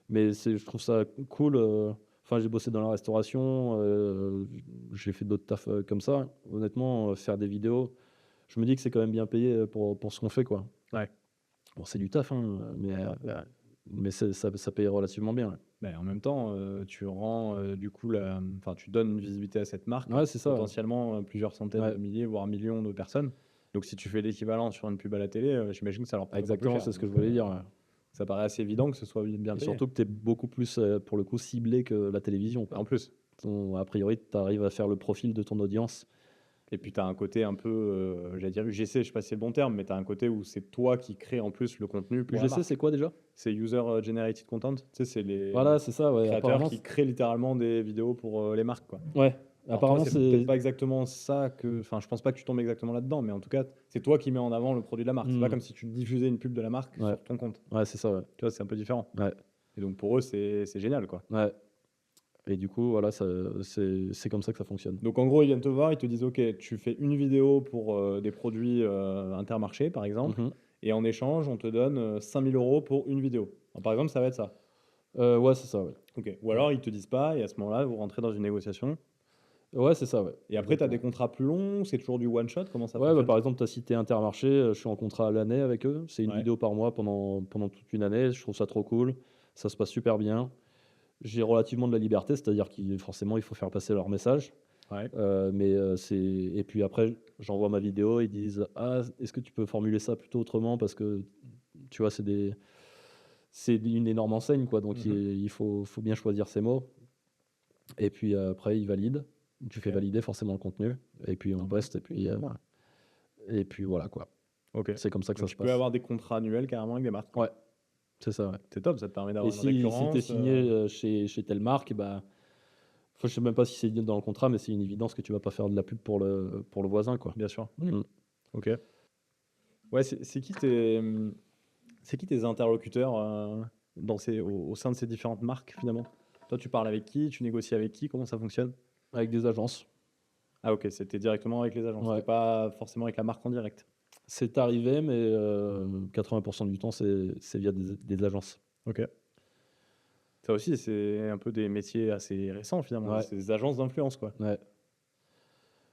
mais je trouve ça cool. Enfin, j'ai bossé dans la restauration, j'ai fait d'autres tafs comme ça. Honnêtement, faire des vidéos, je me dis que c'est quand même bien payé pour ce qu'on fait, quoi. Ouais. Bon, c'est du taf, hein, mais ça paye relativement bien. Ouais, ben, en même temps, tu rends du coup, enfin, tu donnes une visibilité à cette marque, ouais, c'est ça. Ouais. potentiellement plusieurs centaines Ouais. de milliers, voire millions de personnes. Donc si tu fais l'équivalent sur une pub à la télé, j'imagine que ça leur coûte pas plus Exactement, cher. c'est ce que je Donc, voulais dire. Ouais. ça paraît assez évident que ce soit bien Et payé. surtout que tu es beaucoup plus, pour le coup, ciblé que la télévision, quoi. En plus. A priori, tu arrives à faire le profil de ton audience. Et puis tu as un côté un peu, j'allais dire UGC, je sais pas si c'est le bon terme, mais tu as un côté où c'est toi qui crée en plus le contenu pour la UGC, marque. c'est quoi déjà? C'est User Generated Content. Tu sais, c'est les Voilà, c'est ça, ouais. créateurs Apparemment, qui créent littéralement des vidéos pour les marques, quoi. ouais. Alors Apparemment, toi, c'est c'est. peut-être pas exactement ça que. Enfin, je pense pas que tu tombes exactement là-dedans, mais en tout cas, c'est toi qui mets en avant le produit de la marque. C'est pas comme si tu diffusais une pub de la marque Ouais. sur ton compte. Ouais, c'est ça, ouais. Tu vois, c'est un peu différent. Ouais. Et donc pour eux, c'est génial, quoi. Ouais. Et du coup, voilà, c'est comme ça que ça fonctionne. Donc en gros, ils viennent te voir, ils te disent ok, tu fais une vidéo pour des produits Intermarché, par exemple, Mhm. et en échange, on te donne 5000 euros pour une vidéo. Alors, par exemple, ça va être ça. Ouais, c'est ça, ouais. Ok. Ou alors ils te disent pas, et à ce moment-là, vous rentrez dans une négociation. Ouais, c'est ça, ouais. Et après, tu as des Exactement. contrats plus longs, c'est toujours du one shot, comment ça Ouais, bah, fonctionne? par exemple, tu as cité Intermarché, je suis en contrat à l'année avec eux. C'est une Ouais. vidéo par mois pendant toute une année. Je trouve ça trop cool. Ça se passe super bien. J'ai relativement de la liberté, c'est-à-dire qu'il forcément, il faut faire passer leur message. Ouais. Et puis après, j'envoie ma vidéo, ils disent ah, est-ce que tu peux formuler ça plutôt autrement parce que tu vois, c'est une énorme enseigne, quoi. Donc, Mhm. il faut bien choisir ses mots. Et puis après, il valide. Tu fais Ok. valider forcément le contenu. Et puis, on poste. Et puis voilà, quoi. Ok. C'est comme ça que Donc ça se tu peux passe. avoir des contrats annuels carrément avec des marques, quoi. Ouais, c'est ça, ouais. C'est top, ça te permet Et d'avoir une si tu es récurrence. signé chez telle marque, bah, je sais même pas si c'est dit dans le contrat, mais c'est une évidence que tu vas pas faire de la pub pour le voisin, quoi. Bien sûr. Mm. Ok. Ouais, c'est qui tes interlocuteurs au sein de ces différentes marques finalement? Toi, tu parles avec qui? Tu négocies avec qui? Comment ça fonctionne? Avec des agences. Ah ok, c'était directement avec les agences, Ouais. c'était pas forcément avec la marque en direct. C'est arrivé, mais 80% du temps, c'est via des agences. Ok. Ça aussi, c'est un peu des métiers assez récents finalement. Ouais. C'est des agences d'influence quoi, Ouais.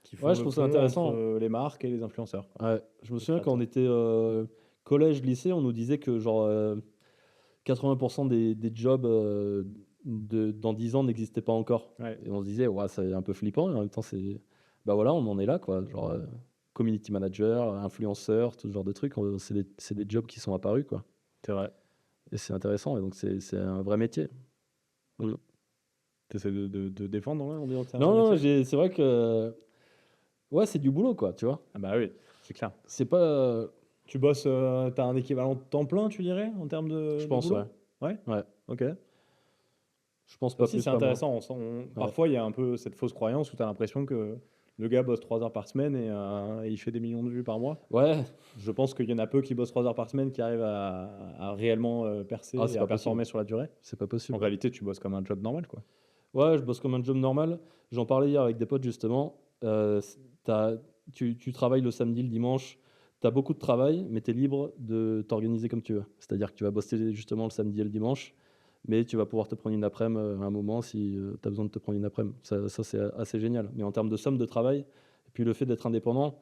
qui font Ouais, je le trouve ça pont intéressant. entre les marques et les influenceurs. Ouais. Je me Les souviens quand on créateurs. était collège, lycée, on nous disait que genre 80% des jobs dans 10 ans n'existaient pas encore. Ouais. Et on se disait, ouais, c'est un peu flippant. Et en même temps, bah voilà, on en est là, quoi. Genre community manager, influenceur, tout ce genre de trucs. C'est des jobs qui sont apparus, quoi. C'est vrai. Et c'est intéressant. Et donc, c'est un vrai métier. Mm. T'essaies de défendre là, en disant que c'est un Non, vrai non, métier? c'est vrai que ouais, c'est du boulot, quoi, tu vois. Ah bah oui, c'est clair. C'est pas. Tu bosses, t'as un équivalent de temps plein, tu dirais, en termes Je de pense, ouais. boulot? Ouais? Ouais. Ok. Je pense Ça pas aussi, plus, c'est pas moins. intéressant. Ouais. Parfois, il y a un peu cette fausse croyance où tu as l'impression que le gars bosse 3 heures par semaine et il fait des millions de vues par mois. Ouais. Je pense qu'il y en a peu qui bossent 3 heures par semaine qui arrivent à réellement percer Ah, et c'est à pas possible. performer sur la durée. C'est pas En possible. réalité, tu bosses comme un job normal, quoi. Ouais, je bosse comme un job normal. J'en parlais hier avec des potes, justement. Tu travailles le samedi, le dimanche. Tu as beaucoup de travail, mais tu es libre de t'organiser comme tu veux. C'est-à-dire que tu vas bosser justement le samedi et le dimanche, mais tu vas pouvoir te prendre une après-midi à un moment si tu as besoin de te prendre une après-midi. Ça, c'est assez génial. Mais en termes de somme de travail, et puis le fait d'être indépendant,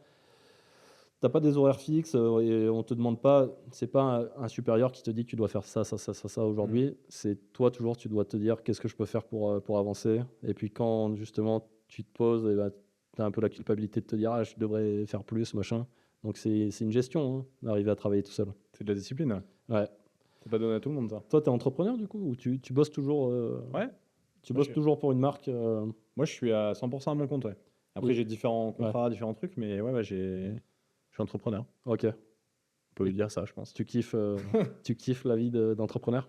t'as pas des horaires fixes et on te demande pas, c'est pas un supérieur qui te dit que tu dois faire ça, ça, ça, ça, ça aujourd'hui. C'est toi toujours, tu dois te dire qu'est-ce que je peux faire pour avancer. Et puis quand justement tu te poses, et ben, tu as un peu la culpabilité de te dire ah, je devrais faire plus, machin. Donc c'est une gestion, hein, d'arriver à travailler tout seul. C'est de la discipline, ouais. Ouais. C'est pas donné à tout le monde, ça. Toi, tu es entrepreneur du coup ou tu bosses toujours Ouais. tu Moi, bosses je, toujours pour une marque moi, je suis à 100% à mon compte, ouais. Après, et- j'ai différents ouais. contrats, différents trucs, mais ouais, je suis entrepreneur. Ok. On peut Et lui dire ça, je pense. tu kiffes, tu kiffes la vie d'entrepreneur?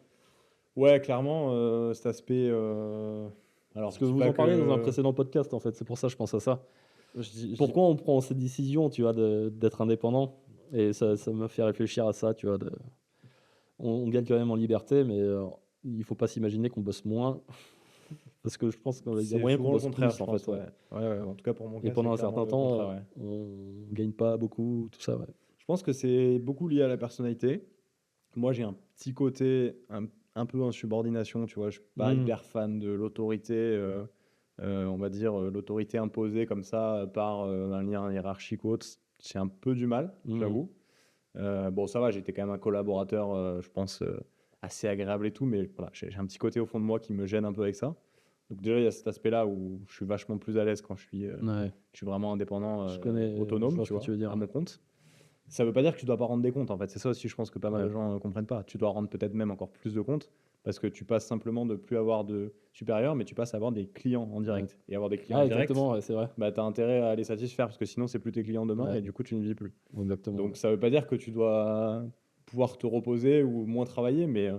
Ouais, clairement, cet aspect. Alors, Parce je que dis vous pas en parliez dans un que. précédent podcast en fait, c'est pour ça que je pense à ça. Je dis Pourquoi on prend cette décision, tu vois, d'être indépendant? Et ça me fait réfléchir à ça, tu vois. On gagne quand même en liberté, mais il faut pas s'imaginer qu'on bosse moins, parce que je pense qu'il y a c'est moyen qu'on souvent le bosse contraire, plus, je en pense, fait. Ouais. ouais. Ouais, en tout cas, pour mon Et cas, c'est pendant un clairement certain le contraire, temps, ouais. on gagne pas beaucoup, tout ça, ouais. Je pense que c'est beaucoup lié à la personnalité. Moi, j'ai un petit côté un peu insubordination, tu vois. Je suis pas Mm. hyper fan de l'autorité, on va dire, l'autorité imposée comme ça par un lien hiérarchique ou autre. J'ai un peu du mal, Mm. j'avoue. Bon, ça va, j'étais quand même un collaborateur, je pense, assez agréable et tout, mais voilà, j'ai un petit côté au fond de moi qui me gêne un peu avec ça. Donc déjà, il y a cet aspect-là où je suis vachement plus à l'aise quand Ouais, je suis vraiment indépendant, je connais, je autonome, vois tu ce que tu vois, veux dire. à mon compte. Ça veut pas dire que tu dois pas rendre des comptes, en fait. C'est ça aussi, je pense que pas mal Ouais. de gens ne comprennent pas. Tu dois rendre peut-être même encore plus de comptes parce que tu passes simplement de plus avoir de supérieurs, mais tu passes à avoir des clients en direct. Et avoir des clients Ah, en direct, exactement, ouais, c'est vrai. bah, tu as intérêt à les satisfaire parce que sinon, c'est plus tes clients demain Ouais. et du coup, tu ne vis plus. Exactement. Donc, ça veut pas dire que tu dois pouvoir te reposer ou moins travailler, mais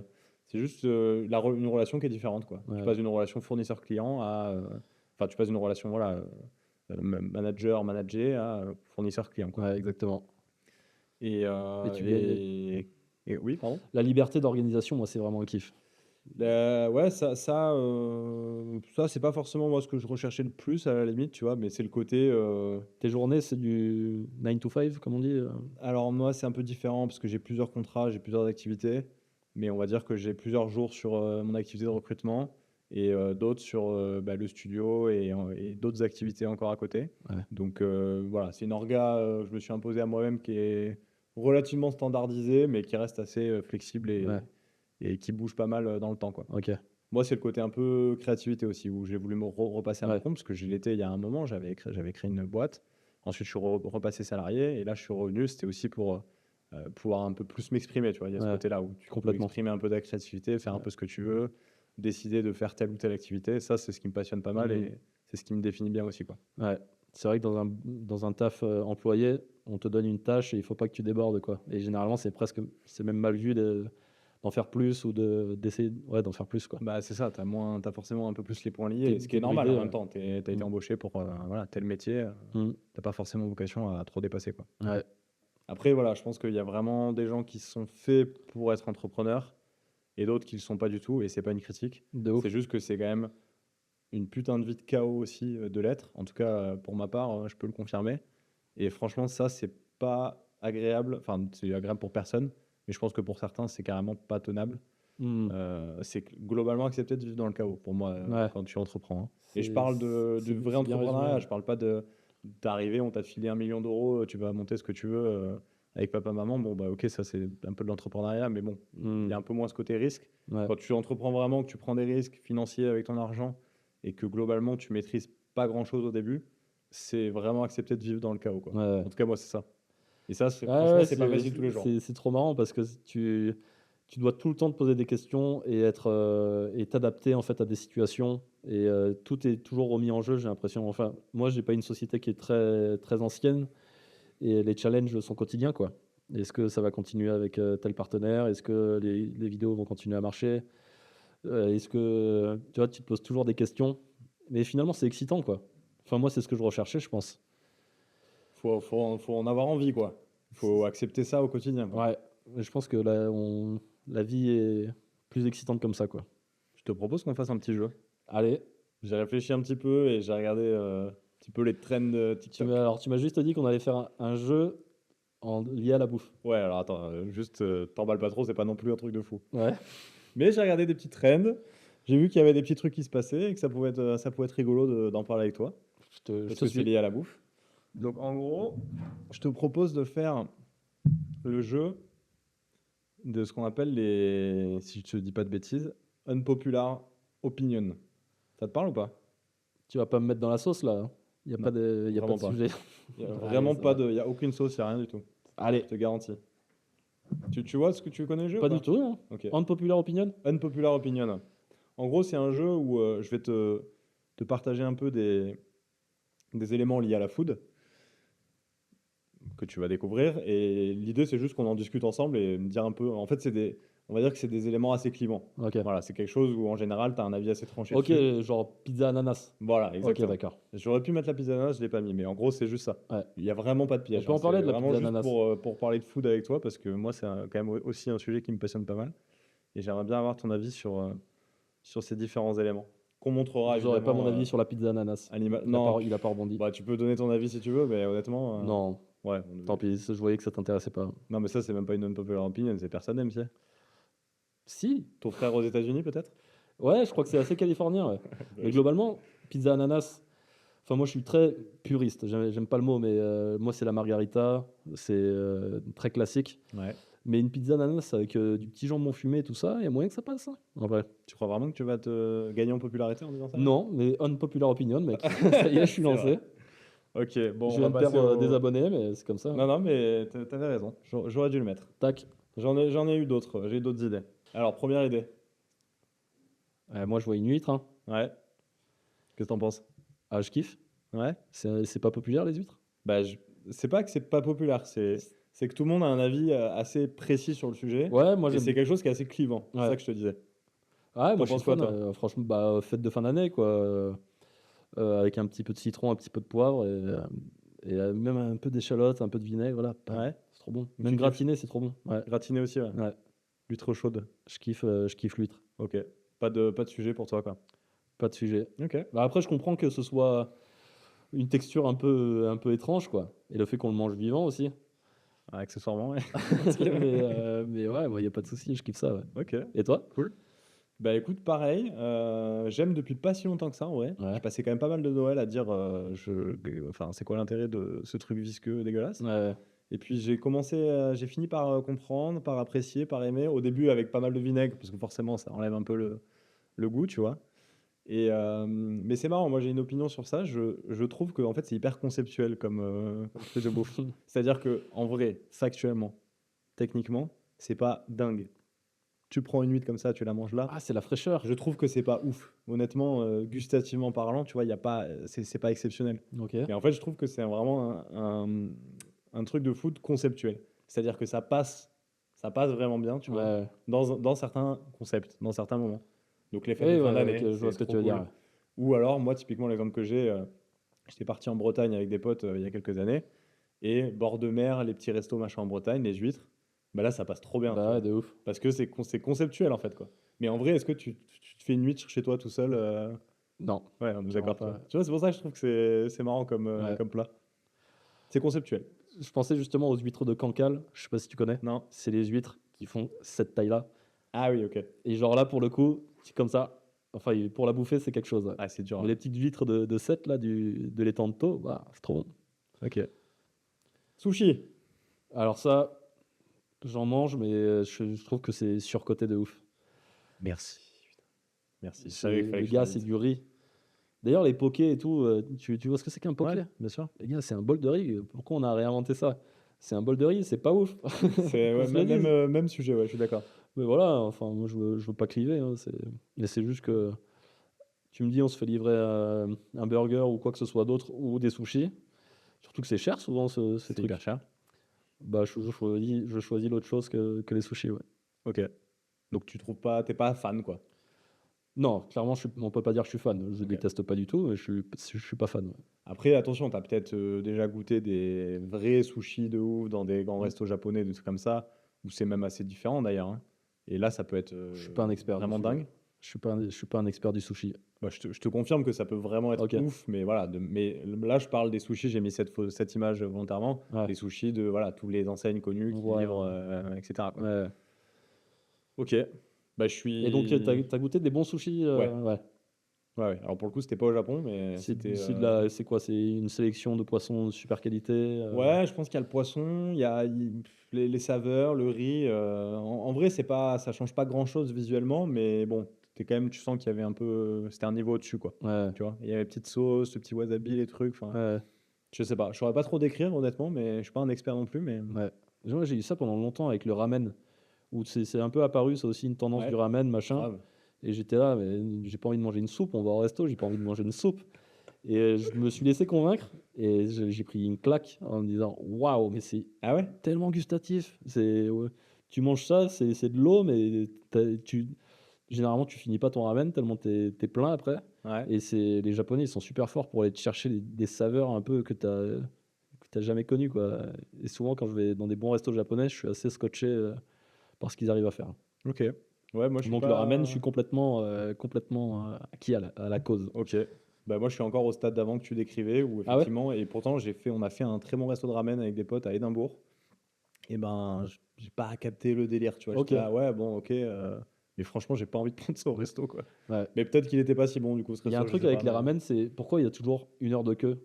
c'est juste une relation qui est différente, quoi. Ouais. Tu passes d'une relation fournisseur-client à. Enfin, tu passes d'une relation voilà, manager-manager à fournisseur-client, quoi. Ouais, exactement. Et, Et tu gagnes et oui, pardon. la liberté d'organisation, moi, c'est vraiment un kiff. Ouais, ça c'est pas forcément moi ce que je recherchais le plus à la limite, tu vois, mais c'est le côté. Tes journées, c'est du 9 to 5, comme on dit. Alors moi, c'est un peu différent parce que j'ai plusieurs contrats, j'ai plusieurs activités, mais on va dire que j'ai plusieurs jours sur mon activité de recrutement et d'autres sur bah, le studio et d'autres activités encore à côté. Ouais. Donc voilà, c'est une orga je me suis imposé à moi-même qui est relativement standardisée, mais qui reste assez flexible Ouais. et qui bouge pas mal dans le temps, quoi. Ok. Moi, c'est le côté un peu créativité aussi, où j'ai voulu me repasser à mon Ouais. compte, parce que je l'étais il y a un moment, j'avais créé une boîte. Ensuite, je suis repassé salarié, et là, je suis revenu. C'était aussi pour pouvoir un peu plus m'exprimer, tu vois. Il y a ce Ouais, côté-là où tu peux complètement. exprimer un peu de la créativité, faire un Ouais. peu ce que tu veux, décider de faire telle ou telle activité. Ça, c'est ce qui me passionne pas mal Mhm. et c'est ce qui me définit bien aussi, quoi. Ouais. C'est vrai que dans un taf employé, on te donne une tâche et il faut pas que tu débordes, quoi. Et généralement, c'est même mal vu d'en faire plus ou d'essayer d'en faire plus, quoi. Bah, c'est ça, t'as forcément un peu plus les points liés, et ce qui T'es est normal bridé, en même ouais. temps. T'as été Mm. embauché pour voilà, tel métier, Mm. t'as pas forcément vocation à trop dépasser, quoi. Ouais, Après, voilà, je pense qu'il y a vraiment des gens qui sont faits pour être entrepreneurs et d'autres qui le sont pas du tout, et c'est pas une critique. de C'est ouf. juste que c'est quand même une putain de vie de chaos aussi de l'être. En tout cas, pour ma part, je peux le confirmer. Et franchement, ça, c'est pas agréable. Enfin, c'est agréable pour personne, mais je pense que pour certains, c'est carrément pas tenable. Mm. Globalement accepté de vivre dans le chaos pour moi Ouais, quand tu entreprends, hein. Et je c'est parle du vrai c'est bien entrepreneuriat, résumé. je parle pas d'arriver, on t'a filé 1 million d'euros, tu vas monter ce que tu veux avec papa, maman. Bon, bah ok, ça c'est un peu de l'entrepreneuriat, mais bon, il Mm. y a un peu moins ce côté risque. Ouais. Quand tu entreprends vraiment, que tu prends des risques financiers avec ton argent et que globalement tu maîtrises pas grand chose au début, c'est vraiment accepté de vivre dans le chaos, quoi. Ouais. En tout cas, moi, c'est ça. Et ça, Ouais, franchement, ouais, c'est pas facile tous les jours. c'est trop marrant parce que tu dois tout le temps te poser des questions et t'adapter en fait à des situations et tout est toujours remis en jeu, j'ai l'impression. Enfin, moi, j'ai pas une société qui est très très ancienne et les challenges sont quotidiens, quoi. Est-ce que ça va continuer avec tel partenaire? Est-ce que les vidéos vont continuer à marcher? Est-ce que tu vois, tu te poses toujours des questions, mais finalement, c'est excitant, quoi. Enfin, moi, c'est ce que je recherchais, je pense. Faut en avoir envie, quoi. Faut accepter ça au quotidien, quoi. Ouais, je pense que la vie est plus excitante comme ça, quoi. Je te propose qu'on fasse un petit jeu. Allez, J'ai réfléchi un petit peu et j'ai regardé un petit peu les trends de TikTok. tu m'as juste dit qu'on allait faire un jeu lié à la bouffe. Ouais, alors attends, juste t'emballes pas trop, c'est pas non plus un truc de fou. Ouais, Mais j'ai regardé des petits trends, j'ai vu qu'il y avait des petits trucs qui se passaient et que ça pouvait être rigolo d'en parler avec toi, je parce te que c'est suis. lié à la bouffe. Donc en gros, je te propose de faire le jeu de ce qu'on appelle les, si je te dis pas de bêtises, unpopular opinion. Ça te parle ou pas? Tu vas pas me mettre dans la sauce, là, hein. Il n'y a Non, pas de, y a pas vraiment de pas. sujet. Il y a Allez, vraiment ça pas va. de, il y a aucune sauce, il y a rien du tout. Allez, Je te garantis. Tu vois ce que tu connais le jeu ou pas pas? du tout, hein. Ok. Unpopular opinion? Unpopular opinion. En gros, c'est un jeu où je vais te partager un peu des éléments liés à la food que tu vas découvrir. Et l'idée, c'est juste qu'on en discute ensemble et me dire un peu. En fait, on va dire que c'est des éléments assez clivants. Ok. Voilà, c'est quelque chose où en général, tu as un avis assez tranché Ok, dessus. genre pizza ananas. Voilà, Ok, exactement. d'accord. J'aurais pu mettre la pizza ananas, je l'ai pas mis, mais en gros, c'est juste ça. Ouais. Il n'y a vraiment pas de On piège, peut hein. en parler C'est de la vraiment pizza juste ananas. pour parler de food avec toi, parce que moi, c'est quand même aussi un sujet qui me passionne pas mal. Et j'aimerais bien avoir ton avis sur ces différents éléments. Qu'on montrera J'aurais pas évidemment mon avis sur la pizza ananas. Non, Il a pas rebondi. bah, tu peux donner ton avis si tu veux, mais honnêtement, Non, ouais. tant pis, je voyais que ça t'intéressait pas. Non, mais ça, c'est même pas une unpopular opinion, c'est personne n'aime, ça. Si, Ton frère aux États-Unis, peut-être? ouais, je crois que c'est assez californien, ouais. Mais globalement, pizza ananas, enfin moi je suis très puriste, j'aime pas le mot, mais moi c'est la margarita, c'est très classique. Ouais. Mais une pizza ananas avec du petit jambon fumé et tout ça, il y a moyen que ça passe, hein, en vrai. Tu crois vraiment que tu vas te gagner en popularité en disant ça? Non, mais unpopular opinion, mec. Ça y est, je suis C'est lancé. vrai. Ok, bon, Je on va viens de passer perdre des au... abonnés, mais c'est comme ça, hein. Non, non, mais t'avais raison, j'aurais dû le mettre. Tac. J'en ai eu d'autres, j'ai d'autres idées. Alors, première idée. Moi je vois une huître, hein. Ouais. Qu'est-ce que t'en penses? Ah, je kiffe. Ouais. C'est pas populaire les huîtres? Bah, c'est pas que c'est pas populaire, c'est que tout le monde a un avis assez précis sur le sujet. Ouais, moi Et j'aime. c'est quelque chose qui est assez clivant, c'est Ouais. ça que je te disais. Ouais, moi T'en je suis penses quoi, fan, toi? franchement, bah, fête de fin d'année, quoi. Avec un petit peu de citron, un petit peu de poivre et même un peu d'échalote, un peu de vinaigre, voilà. Bam, Ouais. c'est trop bon. Tu Même kiffes? gratiné, c'est trop bon. Ouais, Gratiné aussi, ouais. ouais. L'huître chaude. Je kiffe l'huître. Ok. Pas de sujet pour toi, quoi. Pas de sujet. Ok. Bah, après, je comprends que ce soit une texture un peu étrange, quoi. Et le fait qu'on le mange vivant aussi. Accessoirement, ouais. Mais ouais, il n'y a pas de souci, je kiffe ça, ouais. Ok. Et toi? Cool. Bah écoute, pareil, j'aime depuis pas si longtemps que ça, en vrai. Ouais. J'ai passé quand même pas mal de Noël à dire, enfin, c'est quoi l'intérêt de ce truc visqueux dégueulasse? Ouais. Et puis j'ai fini par comprendre, par apprécier, par aimer. Au début avec pas mal de vinaigre, parce que forcément ça enlève un peu le goût, tu vois. Mais c'est marrant, moi j'ai une opinion sur ça. Je trouve que en fait, c'est hyper conceptuel comme truc de bouffe. C'est-à-dire que en vrai, factuellement, techniquement, c'est pas dingue. Tu prends une huître comme ça, tu la manges là. Ah, c'est la fraîcheur. Je trouve que c'est pas ouf. Honnêtement, gustativement parlant, tu vois, il y a pas, c'est pas exceptionnel. Ok. Et en fait, je trouve que c'est vraiment un truc de food conceptuel. C'est-à-dire que ça passe vraiment bien, tu vois, Ouais. dans certains concepts, dans certains moments. Donc les fêtes Oui, de fin ouais, d'année, ok, je vois c'est ce que trop tu veux cool. dire. Ouais. Ou alors, moi, typiquement, l'exemple que j'ai, j'étais parti en Bretagne avec des potes il y a quelques années, et bord de mer, les petits restos machin en Bretagne, les huîtres, bah là, ça passe trop bien, tu Bah vois. ouais, de ouf. Parce que c'est conceptuel, en fait, quoi. Mais en vrai, est-ce que tu te fais une huître chez toi tout seul Non. Ouais, on est Clairement d'accord. pas. Tu vois, c'est pour ça que je trouve que c'est marrant Ouais. comme plat. C'est conceptuel. Je pensais justement aux huîtres de Cancale. Je sais pas si tu connais. Non? C'est les huîtres qui font cette taille-là. Ah oui, ok. Et genre là, pour le coup, c'est comme ça. Enfin, pour la bouffer, c'est quelque chose. Ouais. Ah, c'est dur. Mais les petites huîtres de 7 là, de l'étang de Thau, bah, c'est trop bon. Ok. Sushi. Alors ça, j'en mange, mais je trouve que c'est surcoté de ouf. Merci. Merci. Je savais qu'il fallait Les que je gars, t'invite. c'est du riz. D'ailleurs, les pokés et tout, tu vois ce que c'est qu'un poké? Ouais, bien sûr. Les gars, c'est un bol de riz. Pourquoi on a réinventé ça? C'est un bol de riz, c'est pas ouf. C'est Qu'on ouais, se le dise. même sujet, ouais, je suis d'accord. Mais voilà, enfin, moi, je veux pas cliver. Hein, mais c'est juste que tu me dis, on se fait livrer un burger ou quoi que ce soit d'autre, ou des sushis. Surtout que c'est cher souvent, ces C'est trucs. hyper cher. Bah, je choisis l'autre chose que les sushis, ouais. Ok. Donc tu trouves pas, t'es pas fan, quoi. Non, clairement, on peut pas dire que je suis fan. Je Ok. déteste pas du tout, mais je suis pas fan. Ouais. Après, attention, t'as peut-être déjà goûté des vrais sushis de ouf dans des grands restos japonais, des trucs comme ça, où c'est même assez différent d'ailleurs, hein. Et là, ça peut être Je suis pas un expert vraiment dessus, ouais. dingue. Je suis pas un expert du sushi. Bah, je te confirme que ça peut vraiment être Ok. ouf, mais voilà. Mais là, je parle des sushis, j'ai mis cette image volontairement, Ouais. des sushis de voilà, tous les enseignes connues qui Ouais, livrent, ouais. etc., quoi. Ouais. Ok, bah, je suis. Et donc, t'as goûté des bons sushis? Ouais. Ouais. Ouais, ouais. Alors pour le coup, c'était pas au Japon, mais c'était. C'est quoi? C'est une sélection de poissons de super qualité? Ouais, je pense qu'il y a le poisson, les saveurs, le riz. En vrai, ça change pas grand-chose visuellement, mais bon, tu sens qu'il y avait un peu, c'était un niveau au-dessus, quoi. Ouais. Tu vois, il y avait petite sauce, le petit wasabi, les trucs. Enfin, Ouais. je sais pas, je saurais pas trop décrire honnêtement, mais je suis pas un expert non plus, mais Ouais. Moi, j'ai eu ça pendant longtemps avec le ramen, où c'est un peu apparu, c'est aussi une tendance ouais, du ramen, machin. grave. Et j'étais là, mais j'ai pas envie de manger une soupe, on va au resto, j'ai pas envie de manger une soupe. Et je me suis laissé convaincre, et j'ai pris une claque en me disant, waouh, mais c'est Ah ouais? tellement gustatif. Ouais, tu manges ça, c'est de l'eau, mais généralement, tu finis pas ton ramen tellement t'es plein après. Ouais. Et les Japonais, ils sont super forts pour aller te chercher des saveurs un peu que t'as jamais connues, quoi. Et souvent, quand je vais dans des bons restos japonais, je suis assez scotché par ce qu'ils arrivent à faire. Ok. Ouais, moi je suis Donc, pas. le ramen, je suis complètement acquis à la cause. Ok. Bah moi je suis encore au stade d'avant que tu décrivais où Ah ouais? effectivement et pourtant on a fait un très bon resto de ramen avec des potes à Édimbourg. Et ben j'ai pas capté le délire, tu vois. Ok. J'étais là, ouais bon ok, mais franchement j'ai pas envie de prendre ça au resto quoi. Ouais. Mais peut-être qu'il était pas si bon du coup ce Il y a resto. un je truc sais avec pas, les mais- ramen, c'est pourquoi il y a toujours 1 heure de queue.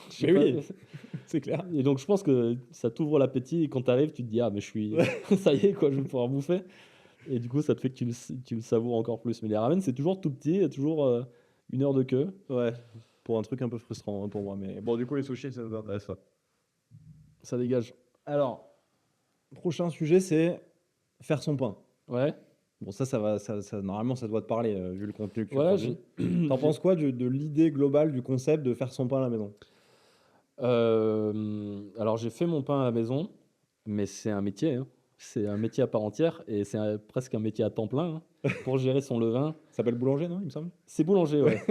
Je sais Mais pas. oui, c'est clair. Et donc, je pense que ça t'ouvre l'appétit et quand tu arrives, tu te dis, ah, mais je suis. Ça y est, quoi, je vais pouvoir bouffer. Et du coup, ça te fait que tu le savoures encore plus. Mais les ramen, c'est toujours tout petit, il y a toujours 1 heure de queue. Ouais, pour un truc un peu frustrant hein, pour moi. Mais bon du coup les sushis ça nous intéresse pas. Ça dégage. Alors, prochain sujet c'est faire son pain. Ouais. Bon normalement ça doit te parler vu le contenu que tu Ouais, produis. T'en penses quoi de l'idée globale du concept de faire son pain à la maison? Alors, j'ai fait mon pain à la maison, mais c'est un métier, hein. C'est un métier à part entière et c'est presque un métier à temps plein, hein, pour gérer son levain. Ça s'appelle boulanger non il me semble? C'est boulanger, ouais.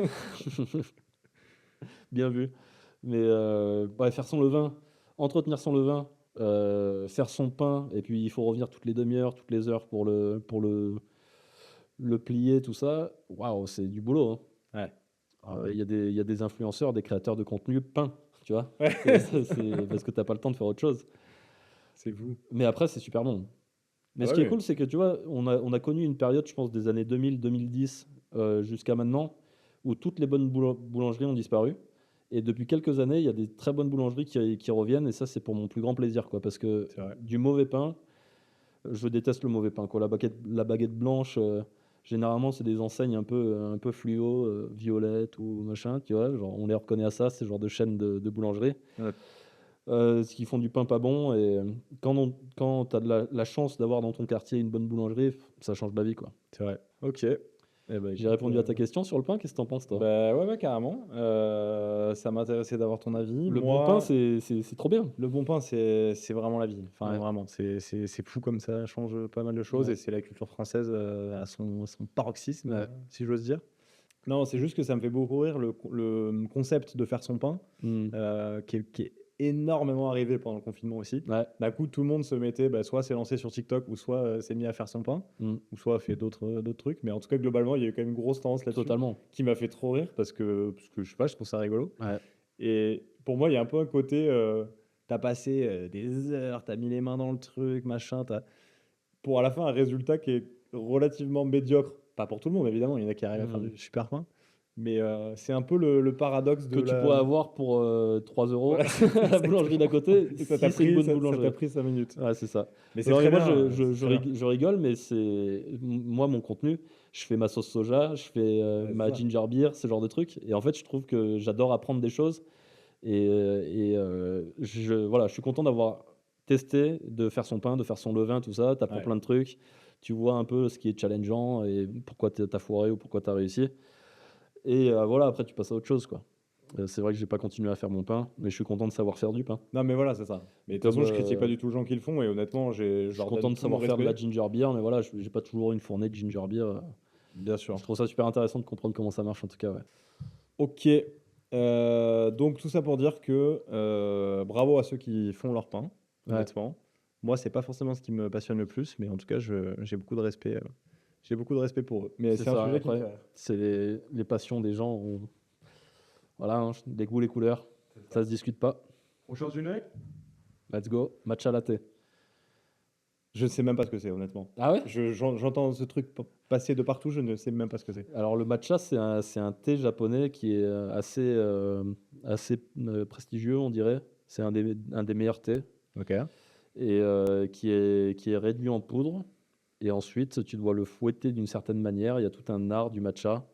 Bien vu. Mais ouais, faire son levain, entretenir son levain, faire son pain, et puis il faut revenir toutes les demi-heures, toutes les heures pour le plier, tout ça. Waouh, c'est du boulot, hein. Ouais. Il y a des influenceurs, des créateurs de contenu pain, tu vois. Ouais. C'est parce que t'as pas le temps de faire autre chose. C'est fou. Mais après, c'est super bon. Mais Ah ce qui est ouais. cool, c'est que tu vois, on a connu une période, je pense, des années 2000, 2010 jusqu'à maintenant, où toutes les bonnes boulangeries ont disparu. Et depuis quelques années, il y a des très bonnes boulangeries qui reviennent. Et ça, c'est pour mon plus grand plaisir, quoi. Parce que C'est vrai. du mauvais pain, je déteste le mauvais pain, quoi. La baguette blanche, généralement, c'est des enseignes un peu fluo, violettes ou machin, tu vois. Genre, on les reconnaît à ça, ces genres de chaînes de boulangerie. Ouais. qui font du pain pas bon. Et quand tu as la chance d'avoir dans ton quartier une bonne boulangerie, ça change la vie, quoi. C'est vrai. Ok. Eh ben, J'ai écoute, répondu à ta question sur le pain. Qu'est-ce que t'en penses, toi? Bah ouais, carrément. Ça m'intéressait d'avoir ton avis. Le Moi, bon pain, c'est trop bien. le bon pain, c'est vraiment la vie. Enfin, Ouais. vraiment, c'est fou comme ça change pas mal de choses Ouais. et c'est la culture française à son paroxysme, Ouais. si j'ose dire. Non, c'est juste que ça me fait beaucoup rire le concept de faire son pain, Mm. qui est énormément arrivé pendant le confinement aussi. Ouais. D'un coup, tout le monde se mettait, soit s'est lancé sur TikTok, ou soit s'est mis à faire son pain, Mm. ou soit fait d'autres trucs. Mais en tout cas, globalement, il y a eu quand même une grosse tendance là-dessus Totalement. qui m'a fait trop rire parce que je sais pas, je trouve ça rigolo. Ouais. Et pour moi, il y a un peu un côté, t'as passé des heures, t'as mis les mains dans le truc, machin, pour à la fin un résultat qui est relativement médiocre. Pas pour tout le monde, évidemment, il y en a qui arrivent à faire du super pain. Mais c'est un peu le paradoxe Que de tu la... pourrais avoir pour 3 euros Voilà, à la boulangerie d'à côté, Et ça si t'a c'est une pris, bonne ça t'a boulangerie. pris 5 minutes. Ouais, c'est ça. Mais c'est Alors, très moi, bien. je rigole, mais moi, mon contenu, je fais ma sauce soja, je fais Ouais, ma c'est ça. ginger beer, ce genre de trucs. Et en fait, je trouve que j'adore apprendre des choses. Voilà, je suis content d'avoir testé, de faire son pain, de faire son levain, tout ça. Tu apprends Ouais. plein de trucs. Tu vois un peu ce qui est challengeant et pourquoi t'as foiré ou pourquoi t'as réussi. Et voilà, après, tu passes à autre chose, quoi. C'est vrai que j'ai pas continué à faire mon pain, mais je suis content de savoir faire du pain. Non, mais voilà, c'est ça. Mais de toute Comme, façon, je critique pas du tout les gens qui le font et honnêtement, je suis content de savoir faire de la ginger beer, mais voilà, j'ai pas toujours une fournée de ginger beer. Bien sûr. Je trouve ça super intéressant de comprendre comment ça marche, en tout cas, ouais. Ok. Donc tout ça pour dire que bravo à ceux qui font leur pain, Ouais. honnêtement. Moi, c'est pas forcément ce qui me passionne le plus, mais en tout cas, j'ai beaucoup de respect. J'ai beaucoup de respect pour eux. Mais C'est c'est un ça, sujet qui me après, fait rire. c'est les passions des gens. Voilà, hein, les goûts, les couleurs, ça se discute pas. On change une règle? Let's go, matcha latte. Je ne sais même pas ce que c'est, honnêtement. Ah ouais? J'entends ce truc passer de partout, je ne sais même pas ce que c'est. Alors le matcha, c'est un thé japonais qui est assez prestigieux, on dirait. C'est un des meilleurs thés Ok. et qui est réduit en poudre. Et ensuite, tu dois le fouetter d'une certaine manière. Il y a tout un art du matcha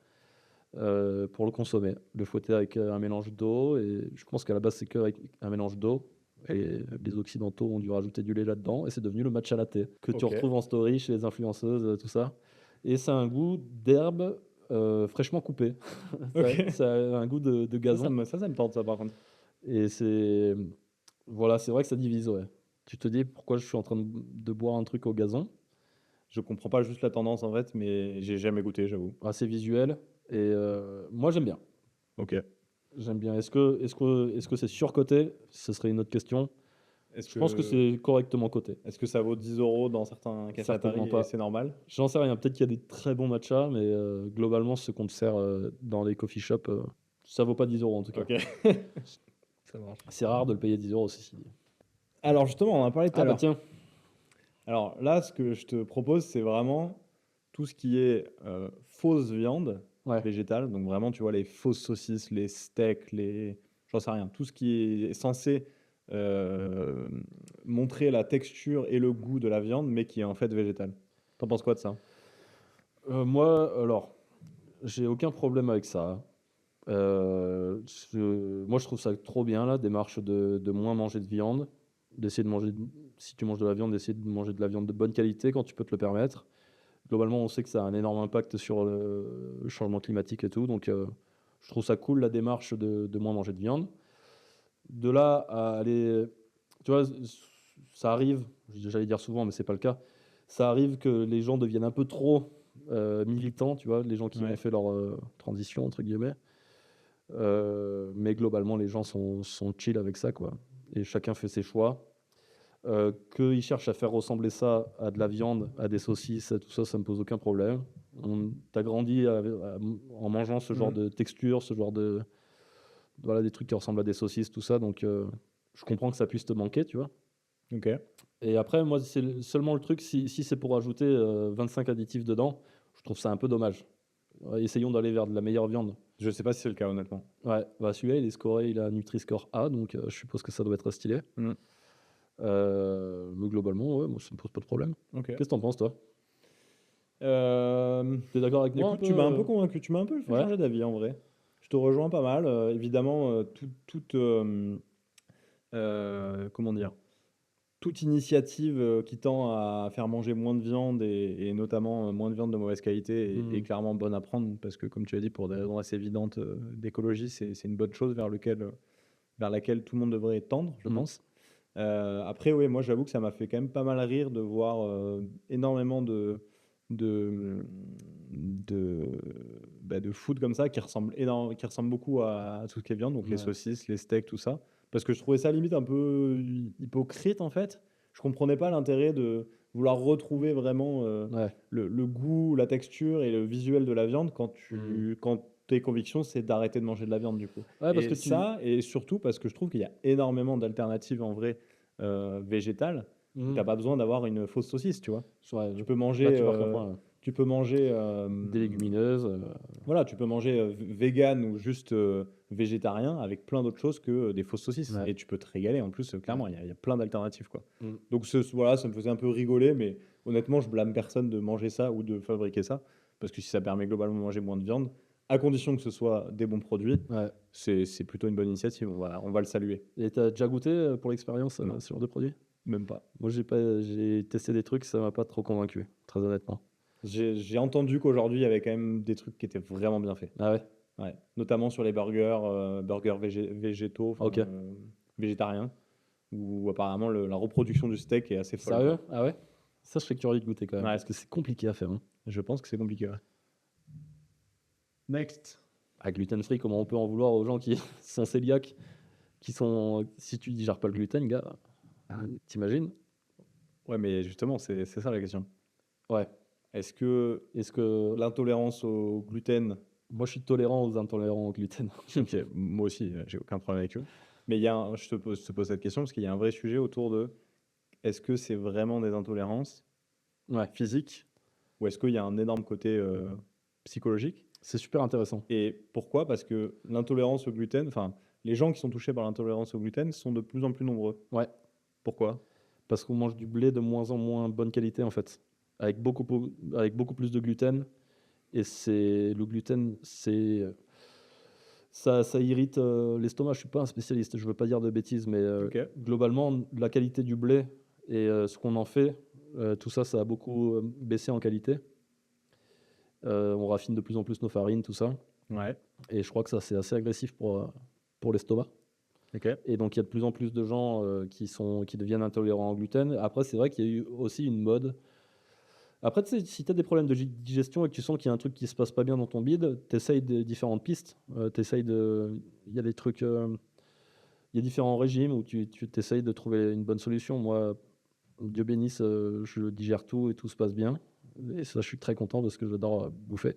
pour le consommer. Le fouetter avec un mélange d'eau. Et je pense qu'à la base, c'est qu'avec un mélange d'eau. Et les Occidentaux ont dû rajouter du lait là-dedans. Et c'est devenu le matcha latte que tu Ok. retrouves en story chez les influenceuses, tout ça. Et ça a un goût d'herbe fraîchement coupée. Ok. Ça a un goût de Ça gazon. me tente, ça, par contre. Et voilà, c'est vrai que ça divise, ouais. Tu te dis pourquoi je suis en train de boire un truc au gazon. Je comprends pas juste la tendance, en fait, mais j'ai jamais goûté, j'avoue. Assez visuel. Et moi, j'aime bien. Ok. J'aime bien. Est-ce que c'est surcoté? Ce serait une autre question. Je pense que c'est correctement coté. Est-ce que ça vaut 10 € dans certains cafés à Certainement Paris pas. et c'est normal? J'en sais rien. Peut-être qu'il y a des très bons matchas, mais globalement, ce qu'on te sert dans les coffee shops, ça vaut pas 10 euros en tout cas. Ok. Ça marche. C'est rare de le payer 10 euros, ceci dit. Alors justement, on en a parlé tout à Ah bah l'heure. tiens. Alors là, ce que je te propose, c'est vraiment tout ce qui est fausse viande Ouais. végétale. Donc vraiment, tu vois, les fausses saucisses, les steaks, j'en sais rien. Tout ce qui est censé montrer la texture et le goût de la viande, mais qui est en fait végétale. T'en penses quoi de ça? Moi, alors, j'ai aucun problème avec ça. Moi, je trouve ça trop bien, la démarche de moins manger de viande, d'essayer de manger, si tu manges de la viande, d'essayer de manger de la viande de bonne qualité quand tu peux te le permettre. Globalement, on sait que ça a un énorme impact sur le changement climatique et tout, donc je trouve ça cool, la démarche de moins manger de viande. De là à aller, tu vois, ça arrive, j'allais dire souvent, mais c'est pas le cas, ça arrive que les gens deviennent un peu trop militants, tu vois, les gens qui Ouais. ont fait leur transition, entre guillemets. Mais globalement, les gens sont chill avec ça, quoi. Et chacun fait ses choix. Qu'ils cherchent à faire ressembler ça à de la viande, à des saucisses, à tout ça, ça me pose aucun problème. T'as grandi en mangeant ce genre de texture, ce genre de... Voilà, des trucs qui ressemblent à des saucisses, tout ça. Donc, je comprends que ça puisse te manquer, tu vois. Ok. Et après, moi, c'est seulement le truc, si c'est pour ajouter 25 additifs dedans, je trouve ça un peu dommage. Ouais, essayons d'aller vers de la meilleure viande. Je sais pas si c'est le cas, honnêtement. Ouais, bah celui-là, il est scoré, il a un Nutri-Score A, donc je suppose que ça doit être stylé. Mm. Mais globalement, ouais, moi, ça me pose pas de problème. Ok. Qu'est-ce que t'en penses, toi? Euh, T'es d'accord avec moi? Écoute, tu m'as un peu convaincu, tu m'as un peu fait Ouais. changer d'avis en vrai. Je te rejoins pas mal. Évidemment, comment dire, toute initiative qui tend à faire manger moins de viande et notamment moins de viande de mauvaise qualité est clairement bonne à prendre parce que, comme tu as dit, pour des raisons assez évidentes d'écologie, c'est une bonne chose vers laquelle tout le monde devrait tendre, je pense. Après, oui, moi j'avoue que ça m'a fait quand même pas mal rire de voir énormément de, de, de food comme ça qui ressemble beaucoup à tout ce qui est viande, donc les Ouais. saucisses, les steaks, tout ça. Parce que je trouvais ça limite un peu hypocrite en fait. Je comprenais pas l'intérêt de vouloir retrouver vraiment Ouais. le goût, la texture et le visuel de la viande quand tes convictions c'est d'arrêter de manger de la viande du coup. Ouais, parce Et que ça, et surtout parce que je trouve qu'il y a énormément d'alternatives en vrai végétales. T'as pas besoin d'avoir une fausse saucisse, tu vois. Ouais, Tu peux là, manger, tu marques un point. tu peux manger, Des légumineuses. voilà, tu peux manger vegan ou juste végétarien avec plein d'autres choses que des fausses saucisses. Ouais. Et tu peux te régaler. En plus, clairement, il y a plein d'alternatives, quoi. Mm. Donc voilà, ça me faisait un peu rigoler, mais honnêtement, je blâme personne de manger ça ou de fabriquer ça, parce que si ça permet globalement de manger moins de viande, à condition que ce soit des bons produits, Ouais. c'est plutôt une bonne initiative. On va le saluer. Et t'as déjà goûté pour l'expérience Non. ce genre de produit? Même pas. Moi, j'ai testé des trucs, ça m'a pas trop convaincu, très honnêtement. J'ai entendu qu'aujourd'hui, il y avait quand même des trucs qui étaient vraiment bien faits. Ah ouais? Ouais. Notamment sur les burgers végétaux, enfin, Ok. végétariens, où apparemment la reproduction du steak est assez folle. Sérieux? quoi. Ah ouais? Ça, je serais curieux de goûter quand même, Ouais. parce que c'est compliqué à faire. Hein. Je pense que c'est compliqué. Ouais. Next. À gluten free, comment on peut en vouloir aux gens qui sont cœliaques, si tu digères pas le gluten, gars, t'imagines? Ouais, mais justement, c'est ça la question. Ouais. Est-ce que Est-ce que l'intolérance au gluten, moi, je suis tolérant aux intolérants au gluten. ok, moi aussi, j'ai aucun problème avec eux, mais je te pose cette question parce qu'il y a un vrai sujet autour de est-ce que c'est vraiment des intolérances Ouais, physiques ou est-ce qu'il y a un énorme côté psychologique? c'est super intéressant. Et pourquoi? Parce que l'intolérance au gluten, enfin, les gens qui sont touchés par l'intolérance au gluten sont de plus en plus nombreux. Ouais, Pourquoi? parce qu'on mange du blé de moins en moins bonne qualité en fait, avec beaucoup plus de gluten. Et le gluten, ça irrite l'estomac. Je suis pas un spécialiste, je veux pas dire de bêtises, mais Ok. globalement, la qualité du blé et ce qu'on en fait, tout ça, ça a beaucoup baissé en qualité. On raffine de plus en plus nos farines, tout ça. Ouais. Et je crois que ça, c'est assez agressif pour l'estomac. Ok. Et donc, il y a de plus en plus de gens qui deviennent intolérants au gluten. Après, c'est vrai qu'il y a eu aussi une mode. Après, tu sais, si tu as des problèmes de digestion et que tu sens qu'il y a un truc qui se passe pas bien dans ton bide, tu essayes des différentes pistes. Il y a des trucs. Il y a différents régimes où tu t'essayes de trouver une bonne solution. Moi, Dieu bénisse, je digère tout et tout se passe bien. Et ça, je suis très content parce que j'adore bouffer.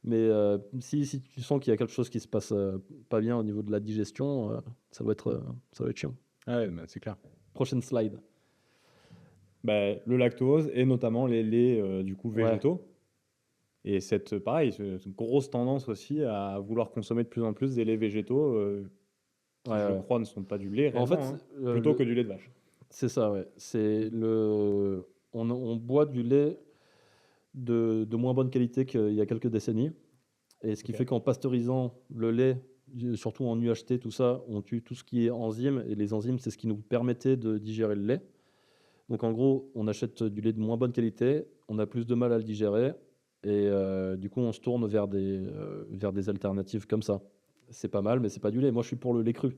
Mais si tu sens qu'il y a quelque chose qui se passe pas bien au niveau de la digestion, ça doit être chiant. Ah ouais, bah, c'est clair. Prochaine slide. Bah, le lactose et notamment les laits du coup Ouais. végétaux. Et pareil, cette grosse tendance aussi à vouloir consommer de plus en plus des laits végétaux qui, Ouais, je ouais. crois, ne sont pas du lait En réellement, fait, hein, plutôt que du lait de vache. c'est ça, ouais. On boit du lait de moins bonne qualité qu'il y a quelques décennies. Et ce qui Ok. fait qu'en pasteurisant le lait, surtout en UHT, tout ça, on tue tout ce qui est enzymes. Et les enzymes, c'est ce qui nous permettait de digérer le lait. Donc en gros, on achète du lait de moins bonne qualité, on a plus de mal à le digérer. Et du coup, on se tourne vers des alternatives comme ça. C'est pas mal, mais c'est pas du lait. Moi, je suis pour le lait cru.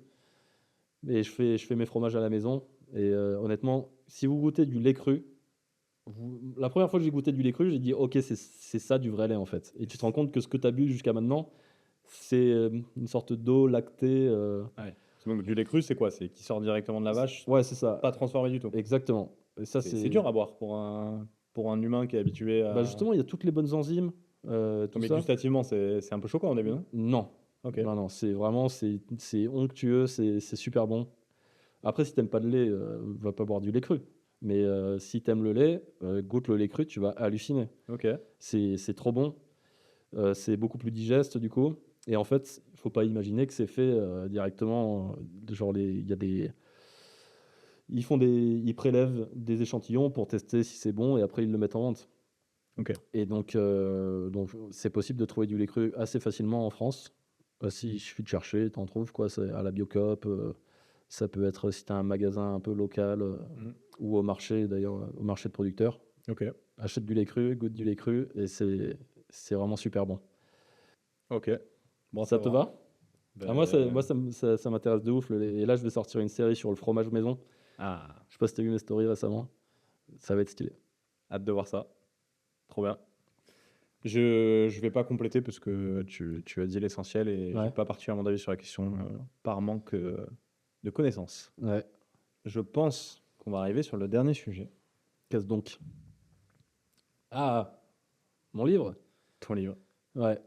Et je fais mes fromages à la maison. Et honnêtement, si vous goûtez du lait cru, la première fois que j'ai goûté du lait cru, j'ai dit ok, c'est ça du vrai lait en fait. Et tu te rends compte que ce que tu as bu jusqu'à maintenant, c'est une sorte d'eau lactée. Donc du lait cru, c'est quoi? C'est qui sort directement de la vache, Ouais, c'est ça. pas transformé du tout. Exactement. Et ça, C'est dur à boire pour un humain qui est habitué à. Bah justement, il y a toutes les bonnes enzymes, tout Mais ça. gustativement, c'est un peu choquant au début, non? Non. Ok. Non, non, c'est vraiment, c'est onctueux, c'est super bon. Après, si t'aimes pas le lait, va pas boire du lait cru. Mais si t'aimes le lait, goûte le lait cru, tu vas halluciner. Ok. C'est trop bon. C'est beaucoup plus digeste du coup. Et en fait, il faut pas imaginer que c'est fait directement. Genre, il y a ils prélèvent des échantillons pour tester si c'est bon et après ils le mettent en vente. Ok. Et donc c'est possible de trouver du lait cru assez facilement en France. Il suffit de chercher, t'en trouves quoi, c'est à la Biocoop, Ça peut être si tu as un magasin un peu local ou au marché, d'ailleurs, au marché de producteurs. Ok. Achète du lait cru, goûte du lait cru et c'est vraiment super bon. Ok. Bon, Ça te va? Ben, Ah, moi ça m'intéresse de ouf le lait. Et là, je vais sortir une série sur le fromage maison. Ah, Je sais pas si tu as vu mes stories récemment. Ça va être stylé. hâte de voir ça. Trop bien. Je vais pas compléter parce que tu as dit l'essentiel et Ouais. j'ai pas particulièrement d'avis sur la question par manque de connaissances. Ouais. Je pense qu'on va arriver sur le dernier sujet. Qu'est-ce donc? Ah, mon livre? Ton livre. Ouais.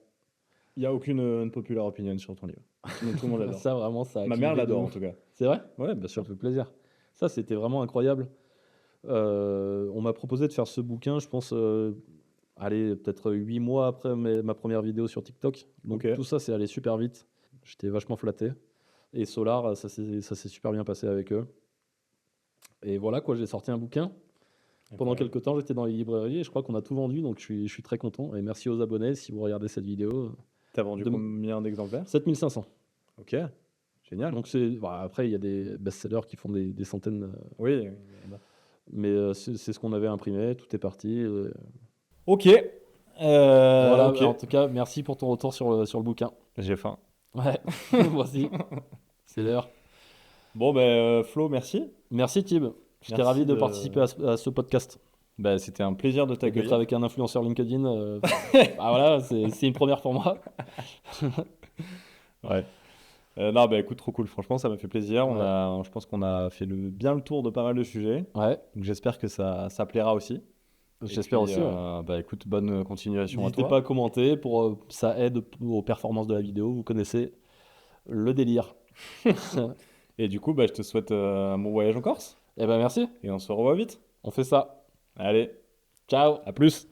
Il y a aucune populaire opinion sur ton livre. Tout le monde l'adore. Ça, vraiment, ça a Ma mère clivé de l'adore en ouf. tout cas. C'est vrai? Ouais, bien Ça sûr. me fait plaisir. Ça, c'était vraiment incroyable. On m'a proposé de faire ce bouquin, je pense, allez, peut-être 8 mois après ma première vidéo sur TikTok. Donc Ok. tout ça, c'est allé super vite. J'étais vachement flatté. Et Solar, ça s'est super bien passé avec eux. Et voilà, quoi, j'ai sorti un bouquin. Pendant Incroyable. quelques temps, j'étais dans les librairies et je crois qu'on a tout vendu, donc je suis très content. Et merci aux abonnés si vous regardez cette vidéo. T'as vendu De- combien d'exemplaires? 7500. Ok. Génial. Donc après, il y a des best-sellers qui font des centaines, Oui. mais c'est ce qu'on avait imprimé, tout est parti. Ok. Voilà, ok. en tout cas, merci pour ton retour sur le bouquin. J'ai faim. Ouais, moi aussi. C'est l'heure. Bon, ben Flo, merci. Merci Tib. J'étais Merci ravi de de- participer à ce podcast. Ben, c'était un plaisir de D'être t'accueillir. avec un influenceur LinkedIn. Ah voilà, c'est une première pour moi. Ouais. Non, bah écoute, trop cool. Franchement, ça m'a fait plaisir. Ouais. Je pense qu'on a fait bien le tour de pas mal de sujets. Ouais, Donc j'espère que ça plaira aussi. Et j'espère puis, aussi. Ouais. bah écoute, bonne continuation à N'hésitez toi. pas à commenter, ça aide aux performances de la vidéo. Vous connaissez le délire. Et du coup, bah, je te souhaite un bon voyage en Corse. Eh ben merci, Et on se revoit vite. on fait ça. Allez, Ciao. à plus.